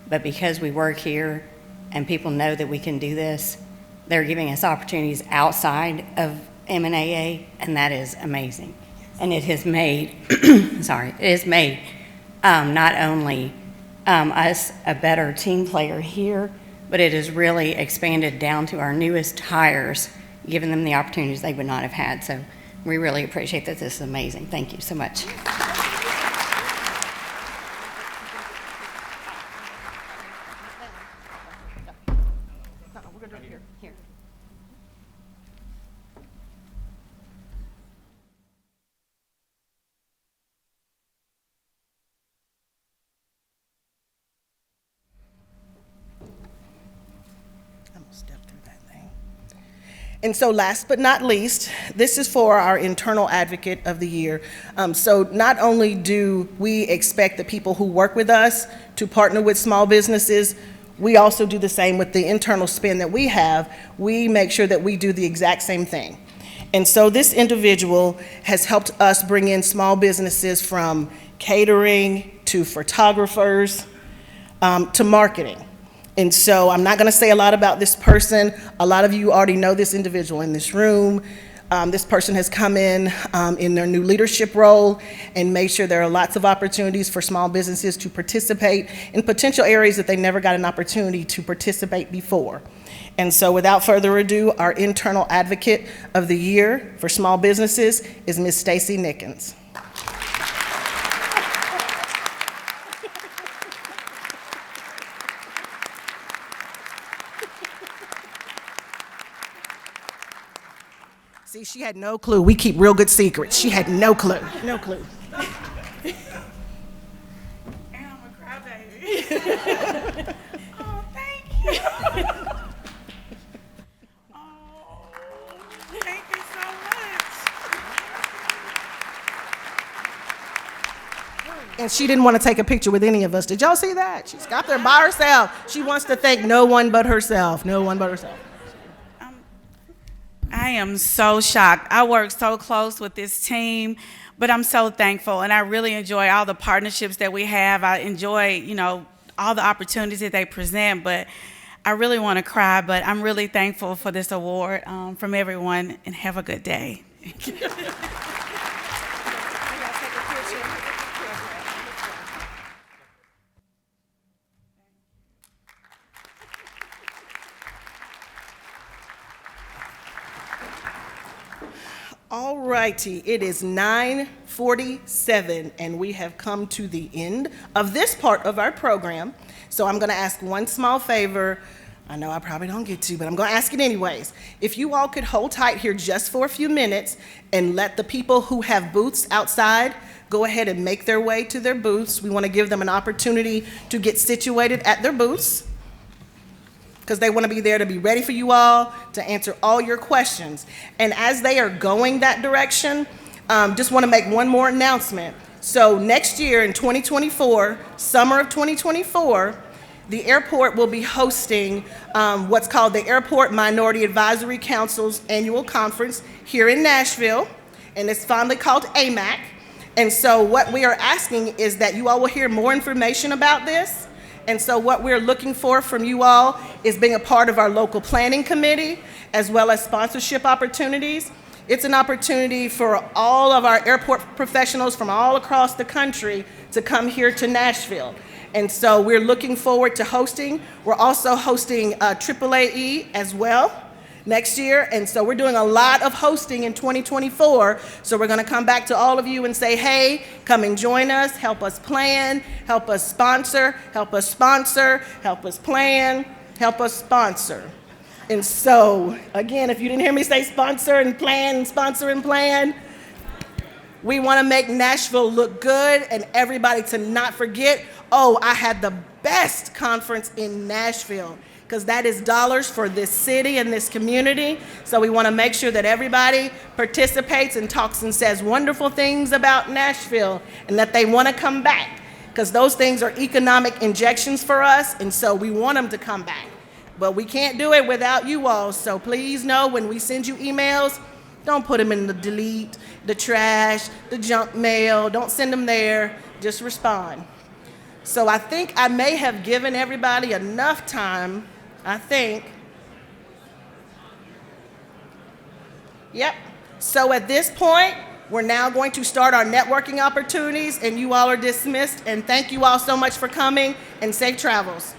but because we work here and people know that we can do this, they're giving us opportunities outside of M&AA, and that is amazing. And it has made, it has made not only us a better team player here, but it has really expanded down to our newest hires, giving them the opportunities they would not have had. So we really appreciate that. This is amazing. Thank you so much. And so last but not least, this is for our internal advocate of the year. So not only do we expect the people who work with us to partner with small businesses, we also do the same with the internal spin that we have. We make sure that we do the exact same thing. And so this individual has helped us bring in small businesses from catering, to photographers, to marketing. And so I'm not going to say a lot about this person. A lot of you already know this individual in this room. This person has come in their new leadership role and made sure there are lots of opportunities for small businesses to participate in potential areas that they never got an opportunity to participate before. And so without further ado, our internal advocate of the year for small businesses is Ms. Stacy Nickens. See, she had no clue. We keep real good secrets. She had no clue. No clue. And I'm a crybaby. Oh, thank you. Oh, thank you so much. And she didn't want to take a picture with any of us. Did y'all see that? She's got there by herself. She wants to thank no one but herself. No one but herself. I am so shocked. I work so close with this team, but I'm so thankful, and I really enjoy all the partnerships that we have. I enjoy, all the opportunities that they present, but I really want to cry, but I'm really thankful for this award from everyone, and have a good day. All righty, it is 9:47, and we have come to the end of this part of our program. So I'm going to ask one small favor. I know I probably don't get to, but I'm going to ask it anyways. If you all could hold tight here just for a few minutes and let the people who have booths outside go ahead and make their way to their booths. We want to give them an opportunity to get situated at their booths, because they want to be there to be ready for you all, to answer all your questions. And as they are going that direction, just want to make one more announcement. So next year in 2024, summer of 2024, the airport will be hosting what's called the Airport Minority Advisory Council's annual conference here in Nashville, and it's fondly called AMAC. And so what we are asking is that you all will hear more information about this. And so what we're looking for from you all is being a part of our local planning committee, as well as sponsorship opportunities. It's an opportunity for all of our airport professionals from all across the country to come here to Nashville. And so we're looking forward to hosting. We're also hosting AAAE as well next year. And so we're doing a lot of hosting in 2024. So we're going to come back to all of you and say, hey, come and join us, help us plan, help us sponsor, help us sponsor, help us plan, help us sponsor. And so, again, if you didn't hear me say sponsor and plan, sponsor and plan, we want to make Nashville look good and everybody to not forget, oh, I had the best conference in Nashville, because that is dollars for this city and this community. So we want to make sure that everybody participates and talks and says wonderful things about Nashville and that they want to come back, because those things are economic injections for us, and so we want them to come back. But we can't do it without you all, so please know when we send you emails, don't put them in the delete, the trash, the junk mail. Don't send them there. Just respond. So I think I may have given everybody enough time, I think. Yep. So at this point, we're now going to start our networking opportunities, and you all are dismissed. And thank you all so much for coming, and safe travels.